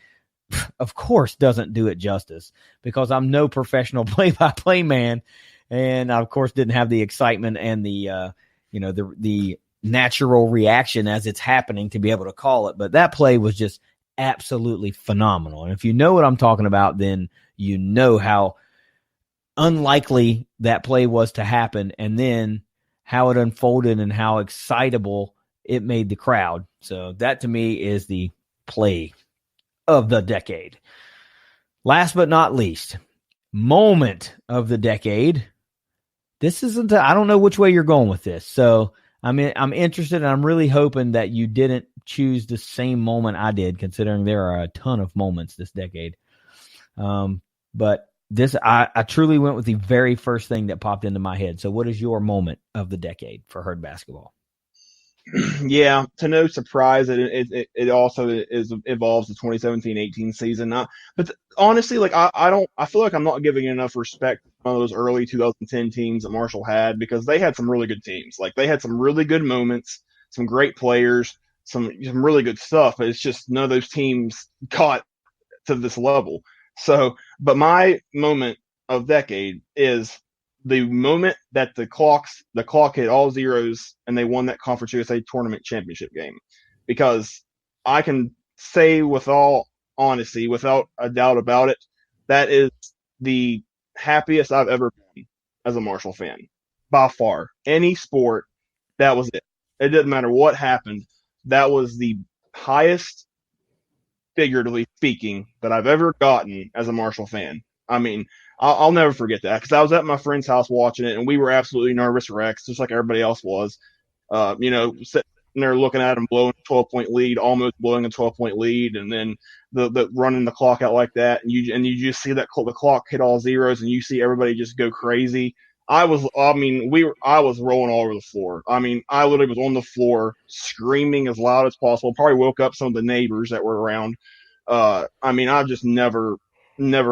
of course, doesn't do it justice, because I'm no professional play-by-play man. And I, of course, didn't have the excitement and the natural reaction as it's happening to be able to call it. But that play was just absolutely phenomenal. And if you know what I'm talking about, then you know how unlikely that play was to happen, and then how it unfolded and how excitable it made the crowd. So that, to me, is the play of the decade. Last but not least, moment of the decade. This isn't, I don't know which way you're going with this. So I'm interested, and I'm really hoping that you didn't choose the same moment I did, considering there are a ton of moments this decade. But this, I truly went with the very first thing that popped into my head. So what is your moment of the decade for Herd basketball? Yeah, to no surprise, it also involves the 2017-18 season. But honestly, like I feel like I'm not giving enough respect to one of those early 2010 teams that Marshall had, because they had some really good teams. Like, they had some really good moments, some great players, some really good stuff. But it's just none of those teams got to this level. So, but my moment of decade is the moment that the clock hit all zeros and they won that Conference USA tournament championship game. Because I can say with all honesty, without a doubt about it, that is the happiest I've ever been as a Marshall fan. By far. Any sport, that was it. It didn't matter what happened. That was the highest, figuratively speaking, that I've ever gotten as a Marshall fan. I mean, I'll never forget that, because I was at my friend's house watching it, and we were absolutely nervous wrecks, just like everybody else was. Sitting there looking at him blowing a 12-point lead, almost blowing a 12-point lead, and then the running the clock out like that, and you just see that the clock hit all zeros, and you see everybody just go crazy. I was rolling all over the floor. I mean, I literally was on the floor screaming as loud as possible. Probably woke up some of the neighbors that were around. I've just never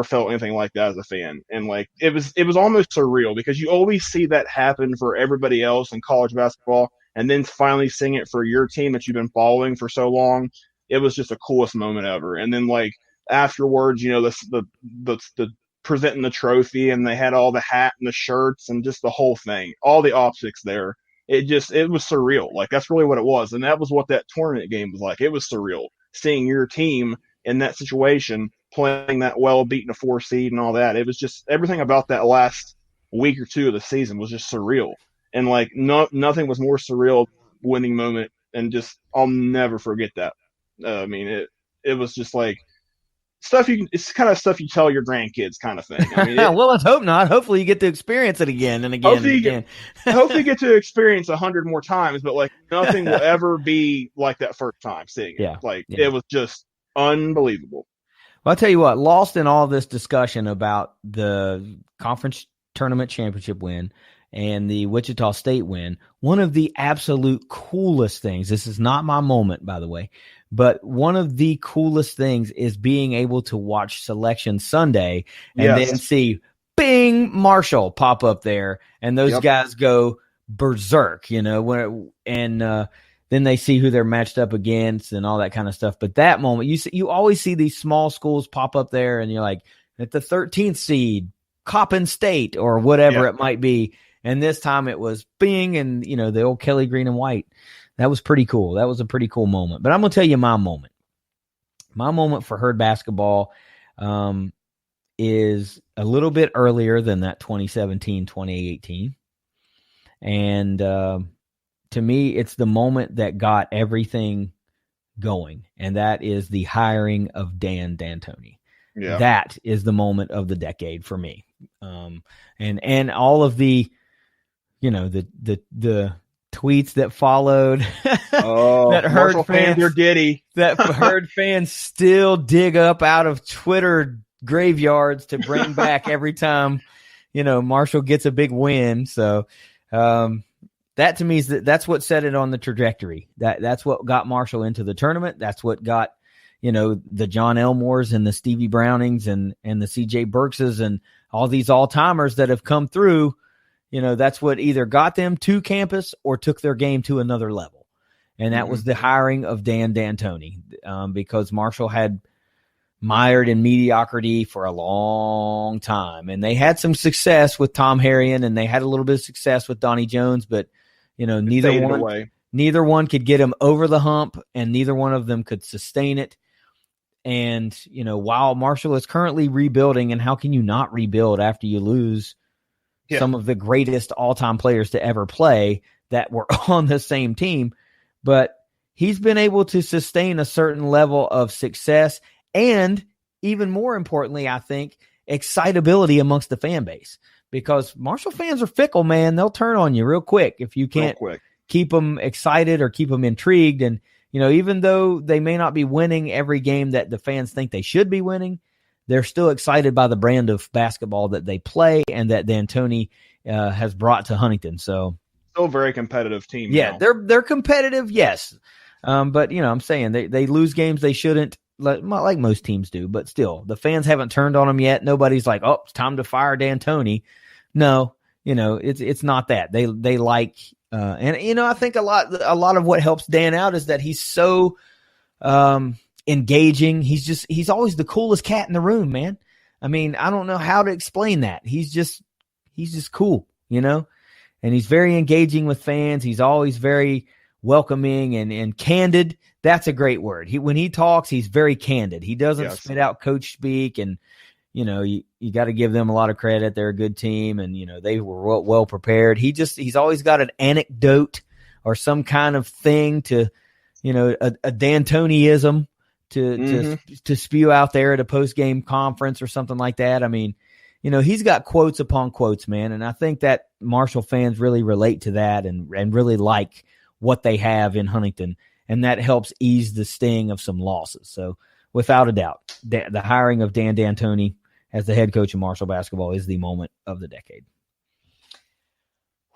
felt anything like that as a fan. And like, it was almost surreal, because you always see that happen for everybody else in college basketball, and then finally seeing it for your team that you've been following for so long. It was just the coolest moment ever. And then, like, afterwards, the presenting the trophy, and they had all the hat and the shirts and just the whole thing, all the optics there. It was surreal. Like, that's really what it was. And that was what that tournament game was like. It was surreal, seeing your team in that situation playing that well, beating a 4 seed and all that. It was just everything about that last week or two of the season was just surreal. And like nothing was more surreal winning moment. And just, I'll never forget that. I mean, it was just like it's kind of stuff you tell your grandkids kind of thing. I mean, well, let's hope not. Hopefully you get to experience it again and again and again. Hopefully you get to experience 100 more times, but like nothing will ever be like that first time seeing it. It was just unbelievable. Well, I'll tell you what, lost in all this discussion about the conference tournament championship win and the Wichita State win, one of the absolute coolest things, this is not my moment, by the way, but one of the coolest things is being able to watch Selection Sunday and then see Bing Marshall pop up there and those guys go berserk, then they see who they're matched up against and all that kind of stuff. But that moment, you always see these small schools pop up there and you're like, at the 13th seed, Coppin State or whatever it might be. And this time it was Bing and, the old Kelly Green and White. That was pretty cool. That was a pretty cool moment. But I'm going to tell you my moment. My moment for Herd basketball is a little bit earlier than that 2017-2018. And to me, it's the moment that got everything going, and that is the hiring of Dan D'Antoni. Yeah. That is the moment of the decade for me. And all of the, the tweets that followed that Herd fans are giddy. That Herd fans still dig up out of Twitter graveyards to bring back every time, Marshall gets a big win. So, that to me is that's what set it on the trajectory. That's what got Marshall into the tournament. That's what got, the John Elmores and the Stevie Brownings and the CJ Burkses and all these all-timers that have come through. That's what either got them to campus or took their game to another level. And that was the hiring of Dan D'Antoni, because Marshall had mired in mediocrity for a long time. And they had some success with Tom Harrion and they had a little bit of success with Donnie Jones, but neither one could get him over the hump and neither one of them could sustain it. And, while Marshall is currently rebuilding, and how can you not rebuild after you lose some of the greatest all-time players to ever play that were on the same team, but he's been able to sustain a certain level of success and, even more importantly, I think, excitability amongst the fan base, because Marshall fans are fickle, man. They'll turn on you real quick if you can't keep them excited or keep them intrigued. And, even though they may not be winning every game that the fans think they should be winning, they're still excited by the brand of basketball that they play and that D'Antoni has brought to Huntington. So, still a very competitive team. Yeah, now. they're competitive, yes. But, I'm saying they lose games they shouldn't, like most teams do, but still, the fans haven't turned on them yet. Nobody's like, oh, it's time to fire D'Antoni. No, it's not that. They like, and I think a lot of what helps Dan out is that he's so engaging. He's always the coolest cat in the room, man. I mean, I don't know how to explain that. He's just cool, and he's very engaging with fans. He's always very welcoming and candid. That's a great word. When he talks, he's very candid. He doesn't spit out coach speak, and you got to give them a lot of credit. They're a good team, and they were well prepared. He's always got an anecdote or some kind of thing to, a D'Antoniism to spew out there at a post game conference or something like that. I mean, he's got quotes upon quotes, man, and I think that Marshall fans really relate to that and really like what they have in Huntington. And that helps ease the sting of some losses. So, without a doubt, the hiring of Dan D'Antoni as the head coach of Marshall basketball is the moment of the decade.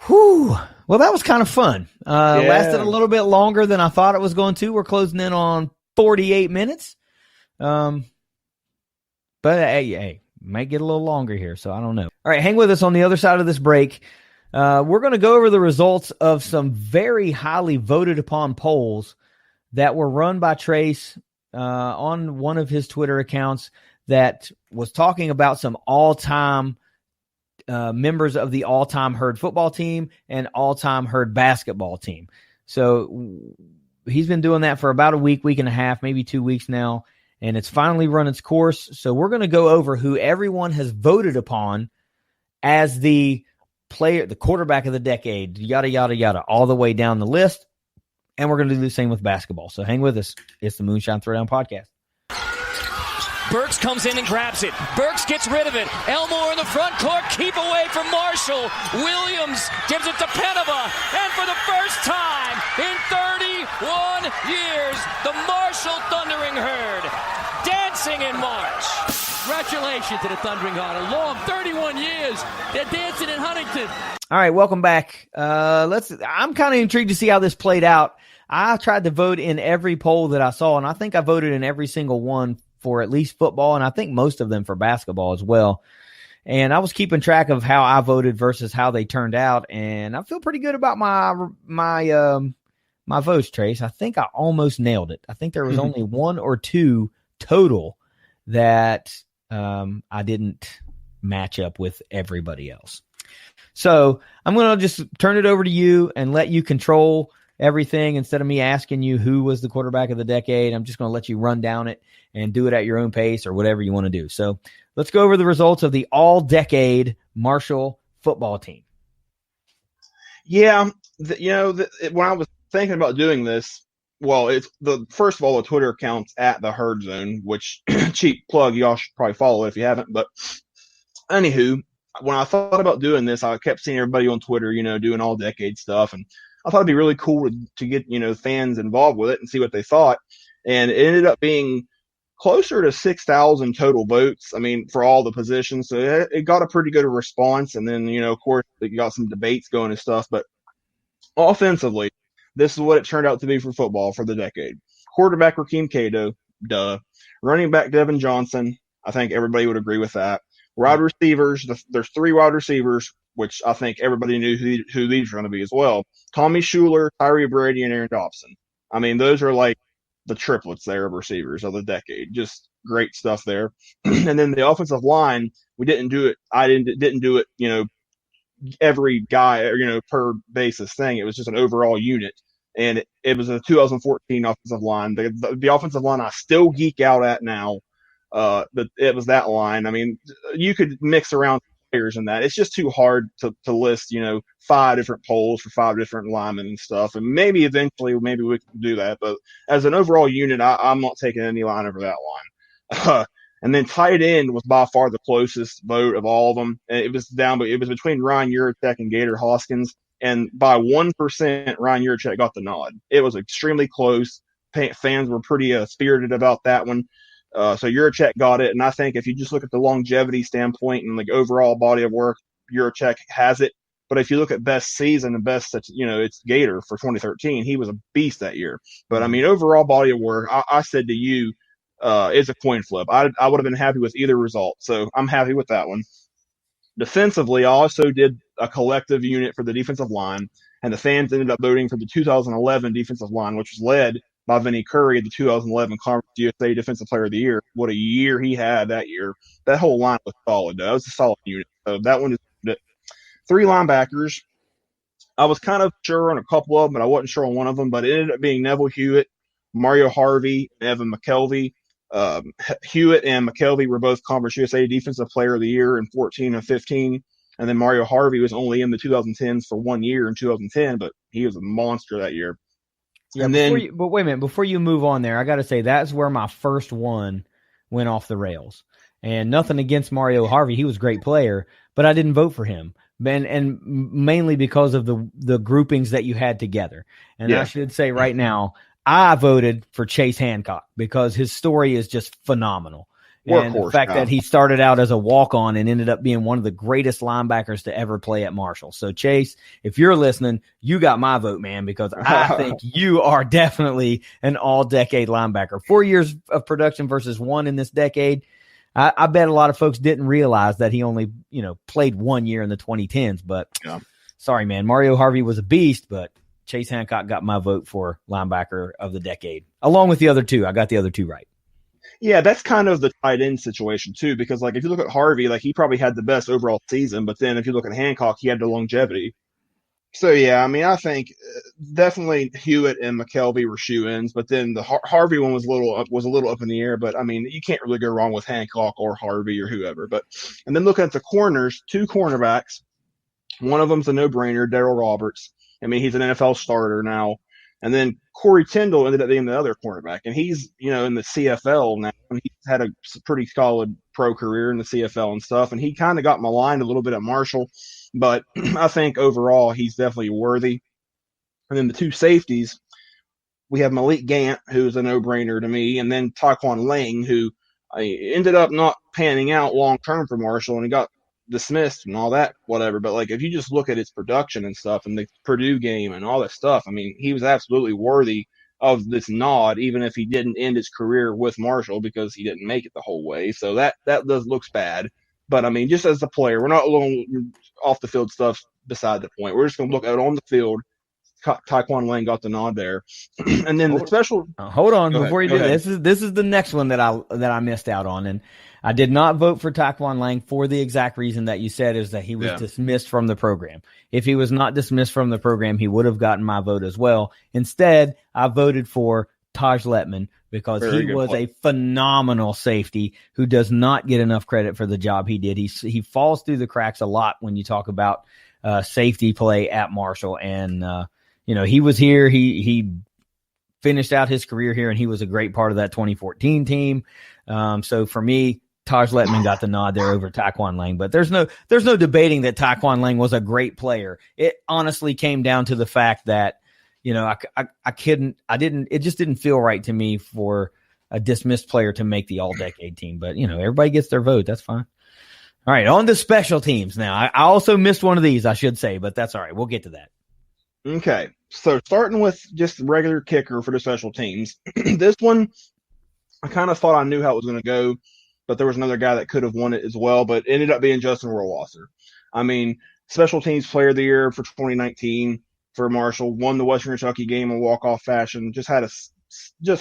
Whew. Well, that was kind of fun. Lasted a little bit longer than I thought it was going to. We're closing in on 48 minutes. But hey, might get a little longer here, so I don't know. All right, hang with us on the other side of this break. We're going to go over the results of some very highly voted upon polls that were run by Trace on one of his Twitter accounts that was talking about some all-time members of the all-time Herd football team and all-time Herd basketball team. So he's been doing that for about a week and a half, maybe 2 weeks now. and it's finally run its course. So we're going to go over who everyone has voted upon as the player, the quarterback of the decade, yada, yada, yada, all the way down the list. And we're going to do the same with basketball. So hang with us. It's the Moonshine Throwdown podcast. Burks comes in and grabs it. Burks gets rid of it. Elmore in the front court. Keep away from Marshall. Williams gives it to Penova. And for the first time in 31 years, the Marshall Thundering Herd dancing in March. Congratulations to the Thundering Herd. A long 31 years. They're dancing in Huntington. All right, welcome back. I'm kind of intrigued to see how this played out. I tried to vote in every poll that I saw, and I think I voted in every single one for at least football, and I think most of them for basketball as well. And I was keeping track of how I voted versus how they turned out, and I feel pretty good about my votes, Trace. I think I almost nailed it. I think there was only one or two total that I didn't match up with everybody else. So I'm going to just turn it over to you and let you control everything instead of me asking you who was the quarterback of the decade. I'm just going to let you run down it and do it at your own pace or whatever you want to do. So let's go over the results of the all-decade Marshall football team. Yeah, when I was thinking about doing this, well, it's first of all, the Twitter account's at the Herd Zone, which cheap plug, y'all should probably follow it if you haven't. But anywho, when I thought about doing this, I kept seeing everybody on Twitter, doing all decade stuff, and I thought it'd be really cool to get fans involved with it and see what they thought. And it ended up being closer to 6,000 total votes. I mean, for all the positions, so it got a pretty good response. And then of course, you got some debates going and stuff. But offensively, this is what it turned out to be for football for the decade. Quarterback Rakeem Cato, duh. Running back Devin Johnson, I think everybody would agree with that. Wide receivers, there's three wide receivers, which I think everybody knew who these were going to be as well. Tommy Shuler, Tyree Brady, and Aaron Dobson. I mean, those are like the triplets there of receivers of the decade. Just great stuff there. And then the offensive line, we didn't do it. I didn't do it, every guy, per basis thing. It was just an overall unit. And it was a 2014 offensive line. The offensive line I still geek out at now. But it was that line. I mean, you could mix around players in that. It's just too hard to list, 5 different polls for 5 different linemen and stuff. And maybe eventually, we can do that. But as an overall unit, I'm not taking any line over that line. And then tight end was by far the closest vote of all of them. And it was between Ryan Urachek and Gator Hoskins. And by 1%, Ryan Urachek got the nod. It was extremely close. Fans were pretty spirited about that one. So Urachek got it, and I think if you just look at the longevity standpoint and like overall body of work, Urachek has it. But if you look at best season and best, it's Gator for 2013. He was a beast that year. But I mean, overall body of work, I said to you, is a coin flip. I would have been happy with either result, so I'm happy with that one. Defensively, I also did a collective unit for the defensive line, and the fans ended up voting for the 2011 defensive line, which was led by Vinnie Curry, the 2011 Conference USA Defensive Player of the Year. What a year he had that year. That whole line was solid, though. That was a solid unit. So that one is it. 3 linebackers. I was kind of sure on a couple of them, but I wasn't sure on one of them. But it ended up being Neville Hewitt, Mario Harvey, and Evan McKelvey. Hewitt and McKelvey were both Conference USA Defensive Player of the Year in 14 and 15. And then Mario Harvey was only in the 2010s for 1 year in 2010, but he was a monster that year. Yeah, but wait a minute. Before you move on there, I got to say that's where my first one went off the rails. And nothing against Mario Harvey. He was a great player, but I didn't vote for him. And mainly because of the groupings that you had together. And I should say right now, I voted for Chase Hancock because his story is just phenomenal. And the fact that he started out as a walk-on and ended up being one of the greatest linebackers to ever play at Marshall. So, Chase, if you're listening, you got my vote, man, because I think you are definitely an all-decade linebacker. 4 years of production versus 1 in this decade. I bet a lot of folks didn't realize that he only, played 1 year in the 2010s. But, sorry, man, Mario Harvey was a beast, but Chase Hancock got my vote for linebacker of the decade, along with the other two. I got the other two right. Yeah, that's kind of the tight end situation too, because like if you look at Harvey, like he probably had the best overall season, but then if you look at Hancock, he had the longevity. So, yeah, I mean, I think definitely Hewitt and McKelvey were shoe-ins, but then the Harvey one was a little up in the air. But I mean, you can't really go wrong with Hancock or Harvey or whoever. And then looking at the corners, 2 cornerbacks. One of them's a no-brainer, Darryl Roberts. I mean, he's an NFL starter now. And then Corey Tyndall ended up being the other cornerback, and he's in the CFL now. And he's had a pretty solid pro career in the CFL and stuff. And he kind of got maligned a little bit at Marshall. But I think overall he's definitely worthy. And then the 2 safeties, we have Malik Gant, who's a no-brainer to me, and then Taquan Lang, who ended up not panning out long-term for Marshall, and he got dismissed and all that, whatever. But, like, if you just look at his production and stuff and the Purdue game and all that stuff, I mean, he was absolutely worthy of this nod, even if he didn't end his career with Marshall because he didn't make it the whole way. So that looks bad. But, I mean, just as a player, we're not looking off the field stuff beside the point. We're just going to look out on the field. Taquan Lang got the nod there. And then the special – hold on. Before you do this is the next one that I missed out on. And I did not vote for Taquan Lang for the exact reason that you said, is that he was dismissed from the program. If he was not dismissed from the program, he would have gotten my vote as well. Instead, I voted for Taj Letman because he was a phenomenal safety who does not get enough credit for the job he did. He falls through the cracks a lot when you talk about safety play at Marshall. And, he was here. He finished out his career here, and he was a great part of that 2014 team. So for me, Taj Letman got the nod there over Taquan Lang, but there's no debating that Taquan Lang was a great player. It honestly came down to the fact that, it just didn't feel right to me for a dismissed player to make the all-decade team. But, everybody gets their vote. That's fine. All right, on to special teams now. I also missed one of these, I should say, but that's all right. We'll get to that. Okay, so starting with just the regular kicker for the special teams. This one, I kind of thought I knew how it was going to go, but there was another guy that could have won it as well, but it ended up being Justin Rohrwasser. I mean, special teams player of the year for 2019 for Marshall, won the Western Kentucky game in walk-off fashion, just had a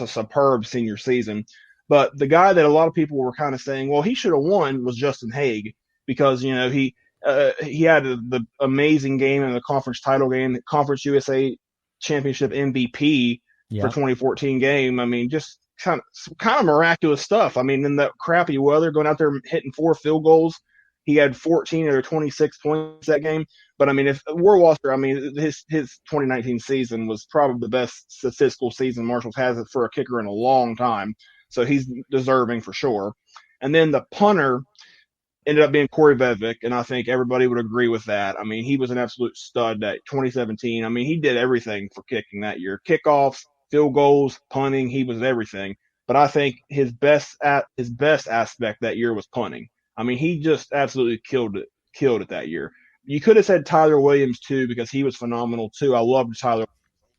superb senior season. But the guy that a lot of people were kind of saying, well, he should have won, was Justin Haig, because, he had the amazing game in the conference title game, the Conference USA Championship MVP for 2014 game. I mean, just kind of miraculous stuff. I mean, in that crappy weather, going out there hitting 4 field goals, he had 14 or 26 points that game. But I mean, if Rohrwasser, I mean, his 2019 season was probably the best statistical season Marshall's has for a kicker in a long time. So he's deserving for sure. And then the punter ended up being Corey Vedvik, and I think everybody would agree with that. I mean, he was an absolute stud that 2017. I mean, he did everything for kicking that year. Kickoffs, field goals, punting, he was everything. But I think his best aspect that year was punting. I mean, he just absolutely killed it that year. You could have said Tyler Williams too, because he was phenomenal too. I loved Tyler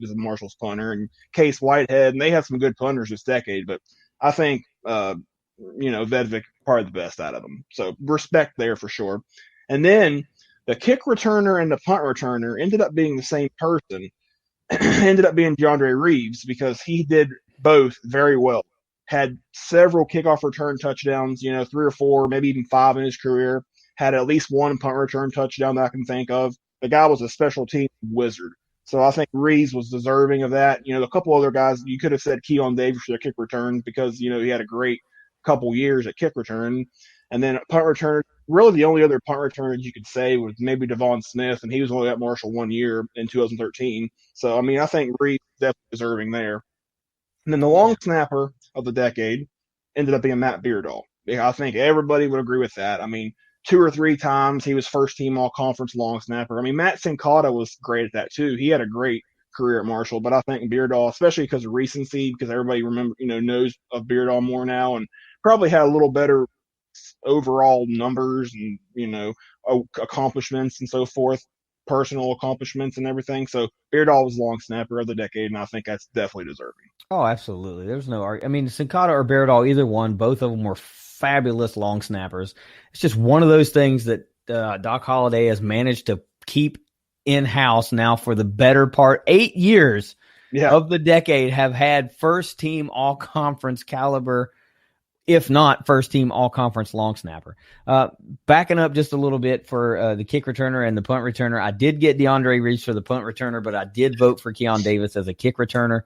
as a Marshall's punter, and Case Whitehead, and they have some good punters this decade. But I think Vedvik probably the best out of them. So respect there for sure. And then the kick returner and the punt returner ended up being the same person. Ended up being DeAndre Reeves, because he did both very well. Had several kickoff return touchdowns, 3 or 4, maybe even 5 in his career. Had at least 1 punt return touchdown that I can think of. The guy was a special team wizard. So I think Reeves was deserving of that. A couple other guys, you could have said Keon Davis for the kick return, because, he had a great couple years at kick return. And then punt return, really the only other punt returns you could say was maybe Devon Smith, and he was only at Marshall 1 year in 2013. So, I mean, I think Reeves definitely deserving there. And then the long snapper of the decade ended up being Matt Beardahl. I think everybody would agree with that. I mean, 2 or 3 times he was first team all-conference long snapper. I mean, Matt Sincata was great at that too. He had a great career at Marshall, but I think Beardahl, especially because of recency, because everybody knows of Beardahl more now, and probably had a little better overall numbers and, accomplishments and so forth, personal accomplishments and everything. So Beardahl was long snapper of the decade, and I think that's definitely deserving. Oh, absolutely. There's no argument. I mean, Sincata or Beardahl, either one, both of them were fabulous long snappers. It's just one of those things that Doc Holliday has managed to keep in-house now for the better part 8 years of the decade, have had first team all-conference caliber if not first team all conference long snapper. Backing up just a little bit for the kick returner and the punt returner. I did get DeAndre Reeves for the punt returner, but I did vote for Keon Davis as a kick returner.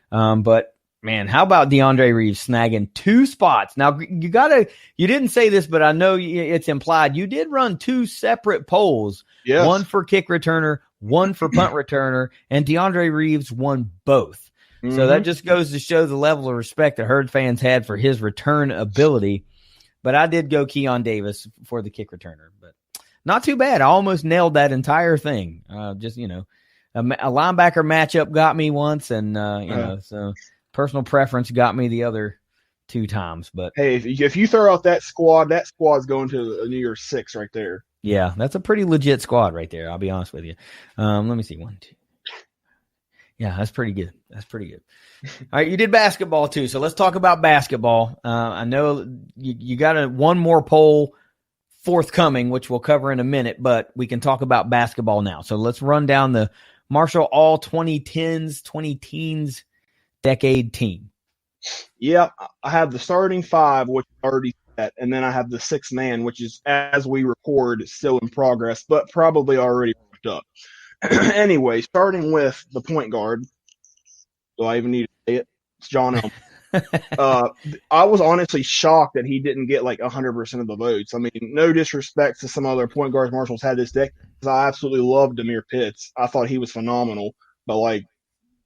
But man, how about DeAndre Reeves snagging 2 spots? Now you didn't say this, but I know it's implied. You did run 2 separate polls. Yes. One for kick returner, one for punt returner, and DeAndre Reeves won both. So that just goes to show the level of respect that Herd fans had for his return ability. But I did go Keon Davis for the kick returner, but not too bad. I almost nailed that entire thing. A linebacker matchup got me once, and so personal preference got me the other 2 times. But hey, if you throw out that squad's going to a New Year's 6 right there. Yeah, that's a pretty legit squad right there. I'll be honest with you. Let me see. 1, 2. Yeah, that's pretty good. All right, you did basketball too, so let's talk about basketball. I know you got one more poll forthcoming, which we'll cover in a minute, but we can talk about basketball now. So let's run down the Marshall All 2010s, 20-teens decade team. Yeah, I have the starting 5, which is already set, and then I have the 6th man, which is, as we record, still in progress, but probably already worked up. Anyway, starting with the point guard. Do I even need to say it? It's John Elmore. I was honestly shocked that he didn't get like 100% of the votes. I mean, no disrespect to some other point guards Marshall's had this decade, because I absolutely loved Demir Pitts. I thought he was phenomenal. But like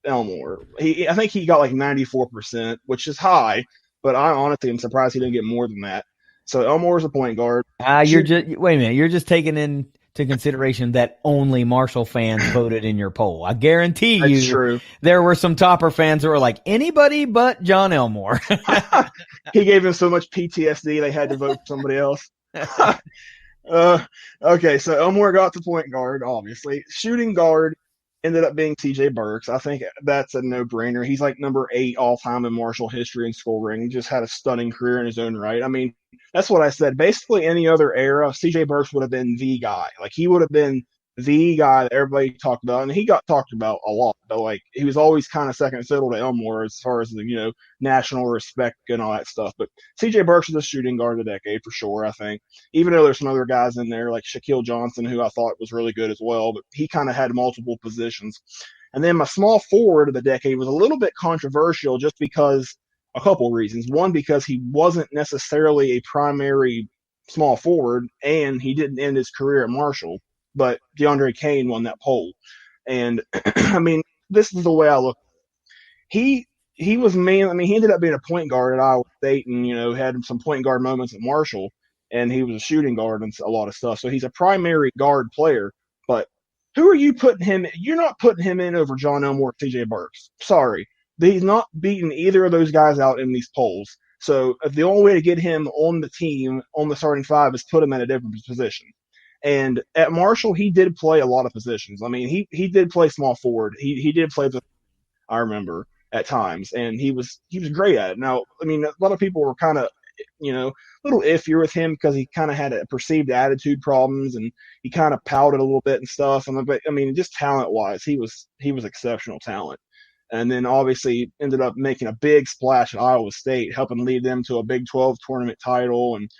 Elmore, I think he got like 94%, which is high. But I honestly am surprised he didn't get more than that. So Elmore's a point guard. Wait a minute. You're just taking into consideration that only Marshall fans voted in your poll. I guarantee That's true. There were some Topper fans who were like, anybody but John Elmore. He gave him so much PTSD they had to vote for somebody else. Okay, so Elmore got the point guard, obviously. Shooting guard ended up being TJ Burks. I think that's a no-brainer. He's like number 8 all-time in Marshall history in scoring. He just had a stunning career in his own right. I mean, that's what I said. Basically, any other era, CJ Burks would have been the guy. Like, he would have been the guy that everybody talked about, and he got talked about a lot. But like, he was always kind of second fiddle to Elmore as far as the national respect and all that stuff. But CJ Burks is the shooting guard of the decade for sure. I think, even though there's some other guys in there like Shaquille Johnson, who I thought was really good as well, but he kind of had multiple positions. And then my small forward of the decade was a little bit controversial, just because a couple reasons. One, because he wasn't necessarily a primary small forward, and he didn't end his career at Marshall. But DeAndre Kane won that poll. And, I mean, this is the way I look. He was mean. I mean, he ended up being a point guard at Iowa State and, had some point guard moments at Marshall. And he was a shooting guard and a lot of stuff. So he's a primary guard player. But who are you putting him in? You're not putting him in over John Elmore or TJ Burks. Sorry. He's not beating either of those guys out in these polls. So the only way to get him on the team, on the starting 5, is put him in a different position. And at Marshall, he did play a lot of positions. I mean, he did play small forward. He did play I remember, at times, and he was great at it. Now, I mean, a lot of people were kind of, a little iffier with him because he kind of had a perceived attitude problems, and he kind of pouted a little bit and stuff. But I mean, just talent-wise, he was exceptional talent. And then obviously ended up making a big splash at Iowa State, helping lead them to a Big 12 tournament title and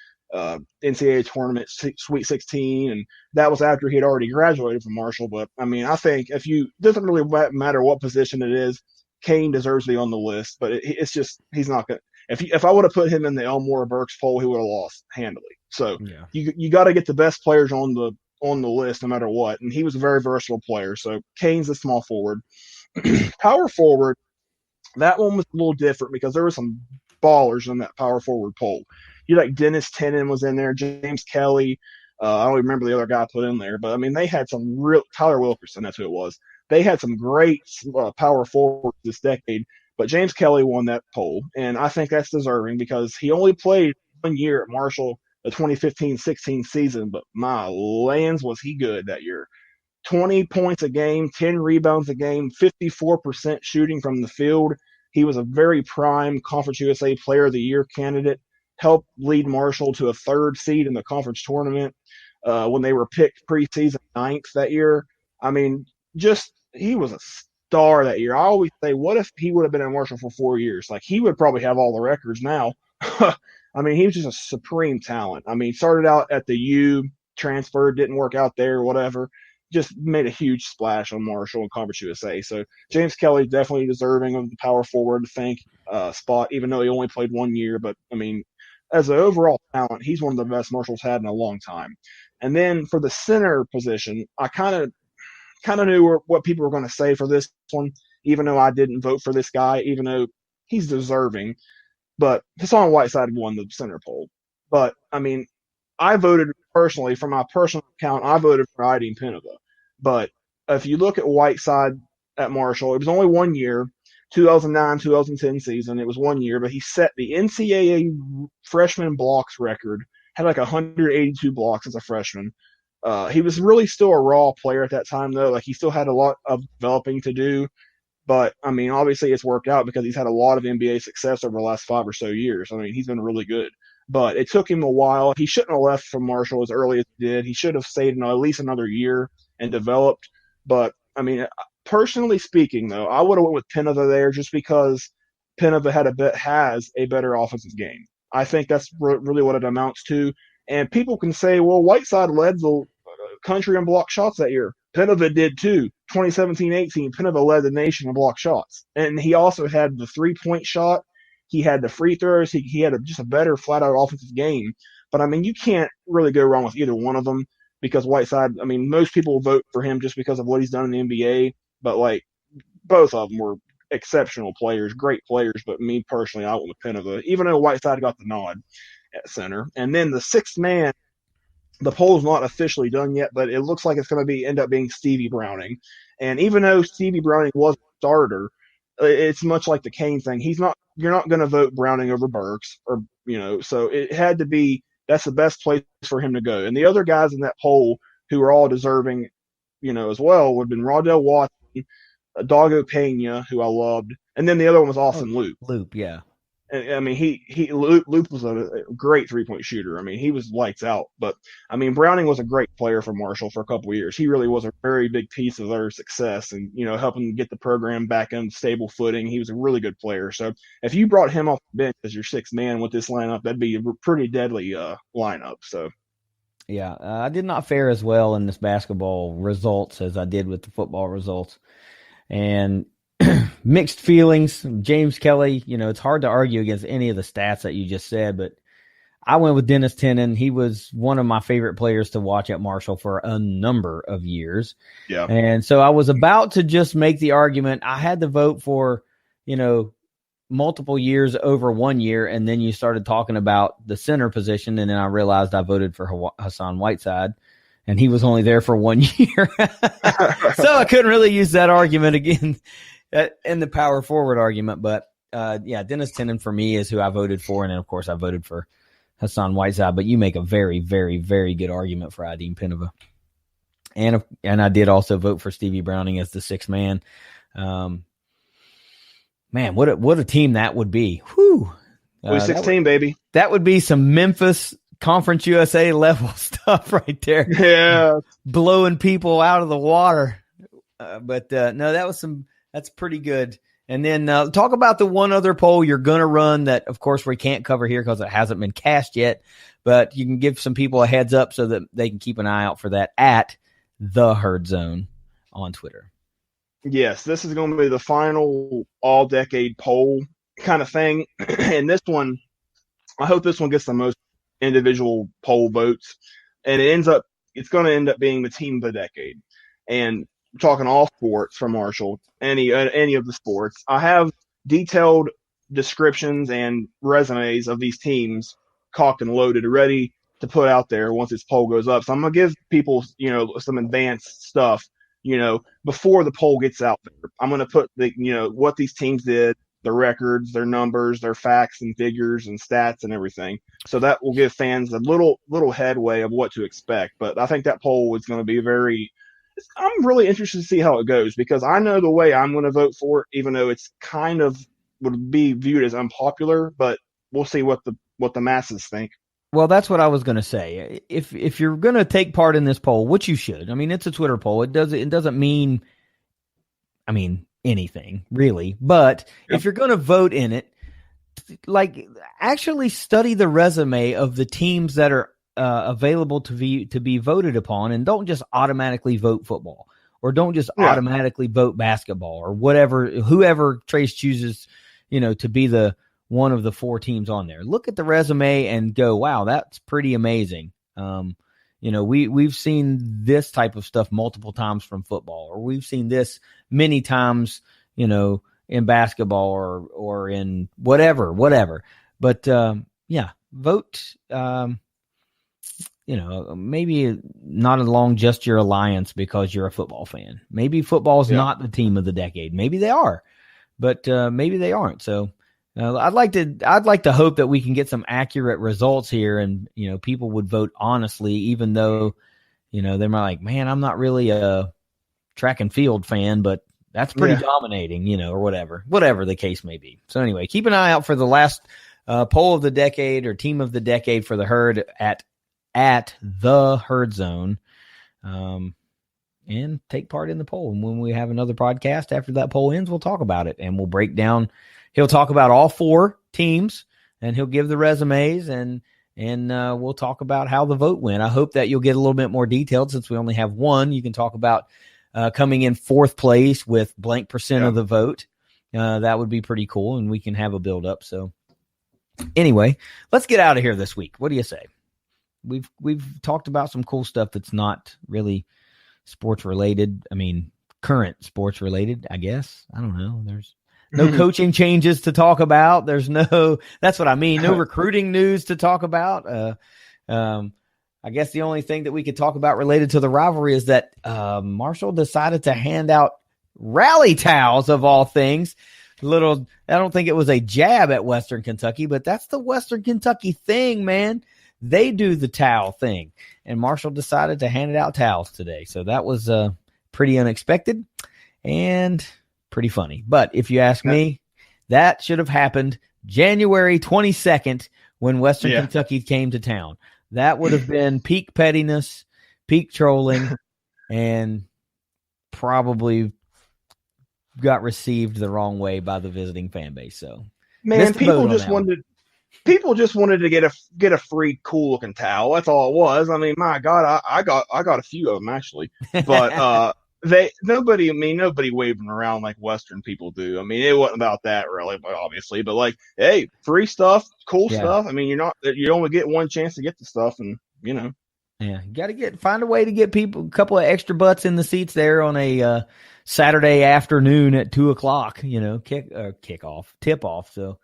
NCAA tournament Sweet 16, and that was after he had already graduated from Marshall. But I mean, I think doesn't really matter what position it is, Kane deserves to be on the list. But it's just he's not gonna. If I would have put him in the Elmore Burks poll, he would have lost handily. So yeah. You got to get the best players on the list no matter what, and he was a very versatile player. So Kane's a small forward. Power forward, that one was a little different because there were some ballers in that power forward poll. You like Dennis Tenen was in there, James Kelly. I don't remember the other guy put in there, but I mean, they had some real Tyler Wilkerson. That's who it was. They had some great power forwards this decade, but James Kelly won that poll, and I think that's deserving because he only played 1 year at Marshall, the 2015-16 season, but my lands was he good that year. 20 points a game, 10 rebounds a game, 54% shooting from the field. He was a very prime Conference USA Player of the Year candidate. Helped lead Marshall to a 3rd seed in the conference tournament when they were picked preseason 9th that year. I mean, he was a star that year. I always say, what if he would have been at Marshall for 4 years? Like, he would probably have all the records now. I mean, he was just a supreme talent. I mean, started out at the U, transferred, didn't work out there, whatever. Just made a huge splash on Marshall and Conference USA. So James Kelly definitely deserving of the power forward, I think, spot, even though he only played 1 year. But, I mean, as an overall talent, he's one of the best Marshall's had in a long time. And then for the center position, I kind of knew what people were going to say for this one, even though I didn't vote for this guy, even though he's deserving. But Hassan Whiteside won the center poll. But, I mean, I voted personally, from my personal account, I voted for Ideen Pinova. But if you look at Whiteside at Marshall, it was only 1 year, 2009-2010 season. It was 1 year, but he set the NCAA freshman blocks record, had like 182 blocks as a freshman. He was really still a raw player at that time, though. Like, he still had a lot of developing to do. But, I mean, obviously it's worked out because he's had a lot of NBA success over the last 5 or so years. I mean, he's been really good. But it took him a while. He shouldn't have left from Marshall as early as he did. He should have stayed at least another year and developed. But, I mean, personally speaking, though, I would have went with Pinova there just because Pinova has a better offensive game. I think that's really what it amounts to. And people can say, well, Whiteside led the country in block shots that year. Pinova did too. 2017-18, Pinova led the nation in block shots. And he also had the three-point shot. He had the free throws. He had just a better flat-out offensive game. But, I mean, you can't really go wrong with either one of them because Whiteside, I mean, most people vote for him just because of what he's done in the NBA. But, like, both of them were exceptional players, great players. But me personally, I went with Pinova, even though Whiteside got the nod at center. And then the sixth man, the poll's not officially done yet, but it looks like it's going to end up being Stevie Browning. And even though Stevie Browning was a starter, it's much like the Kane thing. You're not going to vote Browning over Burks, or so it had to be. That's the best place for him to go. And the other guys in that poll who are all deserving, as well, would have been Rondell Watson, Doggo Pena, who I loved, and then the other one was Austin Loop. Loop, yeah. I mean, Loop was a great three-point shooter. I mean, he was lights out. But, I mean, Browning was a great player for Marshall for a couple of years. He really was a very big piece of their success and, helping get the program back on stable footing. He was a really good player. So if you brought him off the bench as your sixth man with this lineup, that'd be a pretty deadly lineup. So, yeah, I did not fare as well in this basketball results as I did with the football results. And mixed feelings. James Kelly, it's hard to argue against any of the stats that you just said, but I went with Dennis Tenen. He was one of my favorite players to watch at Marshall for a number of years. Yeah. And so I was about to just make the argument. I had to vote for, multiple years over 1 year. And then you started talking about the center position. And then I realized I voted for Hassan Whiteside. And he was only there for 1 year. So I couldn't really use that argument again in the power forward argument. But, Dennis Tenen for me is who I voted for. And then, of course, I voted for Hassan Whiteside. But you make a very, very, very good argument for Ideen Pinova. And I did also vote for Stevie Browning as the sixth man. Man, what a team that would be. Whew. 16, baby. That would be some Memphis Conference USA level stuff right there. Yeah. Blowing people out of the water. But no, that's pretty good. And then talk about the one other poll you're going to run that, of course, we can't cover here because it hasn't been cast yet. But you can give some people a heads up so that they can keep an eye out for that at The Herd Zone on Twitter. Yes, this is going to be the final all-decade poll kind of thing. And this one, I hope this one gets the most individual poll votes, and it's going to end up being the team of the decade. And talking all sports from Marshall, any of the sports, I have detailed descriptions and resumes of these teams cocked and loaded, ready to put out there once this poll goes up. So I'm going to give people, some advanced stuff, before the poll gets out there. I'm going to put what these teams did, their records, their numbers, their facts and figures and stats and everything. So that will give fans a little headway of what to expect. But I think that poll is going to be I'm really interested to see how it goes because I know the way I'm going to vote for it, even though it's kind of would be viewed as unpopular, but we'll see what the masses think. Well, that's what I was going to say. If you're going to take part in this poll, which you should, I mean, it's a Twitter poll. It doesn't mean, anything really. But If you're going to vote in it, like actually study the resume of the teams that are available to be voted upon, and don't just automatically vote football, or don't just automatically vote basketball, or whoever Trace chooses, to be the one of the 4 teams on there. Look at the resume and go, wow, that's pretty amazing. We've seen this type of stuff multiple times from football, or we've seen this many times, in basketball or in whatever. But vote. Maybe not along just your alliance because you're a football fan. Maybe football is not the team of the decade. Maybe they are, but maybe they aren't. So I'd like to hope that we can get some accurate results here, and people would vote honestly, even though they might like, man, I'm not really a track and field fan, but that's pretty dominating, or whatever the case may be. So anyway, keep an eye out for the last poll of the decade or team of the decade for the Herd at the Herd Zone, and take part in the poll. And when we have another podcast after that poll ends, we'll talk about it, and we'll break down. He'll talk about all 4 teams, and he'll give the resumes, and we'll talk about how the vote went. I hope that you'll get a little bit more detailed, since we only have 1. You can talk about coming in 4th place with blank percent of the vote. That would be pretty cool, and we can have a build up. So anyway, let's get out of here this week. What do you say? We've talked about some cool stuff that's not really sports related. I mean, current sports related, I guess. I don't know. There's no coaching changes to talk about. That's what I mean. No recruiting news to talk about. I guess the only thing that we could talk about related to the rivalry is that Marshall decided to hand out rally towels of all things. I don't think it was a jab at Western Kentucky, but that's the Western Kentucky thing, man. They do the towel thing, and Marshall decided to hand out towels today. So that was pretty unexpected and pretty funny. But if you ask me, that should have happened January 22nd when Western Kentucky came to town. That would have been peak pettiness, peak trolling, and probably got received the wrong way by the visiting fan base. So, man, people just wanted to get a free cool looking towel. That's all it was. I mean, my God, I got a few of them actually, but nobody waving around like Western people do. I mean, it wasn't about that really, but obviously, but like, hey, free stuff, cool stuff. I mean, you only get one chance to get the stuff, and Yeah, you got to find a way to get people a couple of extra butts in the seats there on a Saturday afternoon at 2:00. Tip off. So,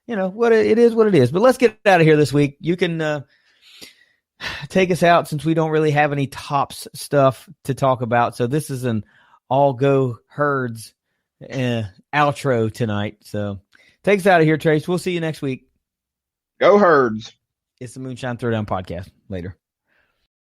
what it is. But let's get out of here this week. You can take us out since we don't really have any tops stuff to talk about. So this is an all go Herds outro tonight. So take us out of here, Trace. We'll see you next week. Go Herds. It's the Moonshine Throwdown podcast. Later.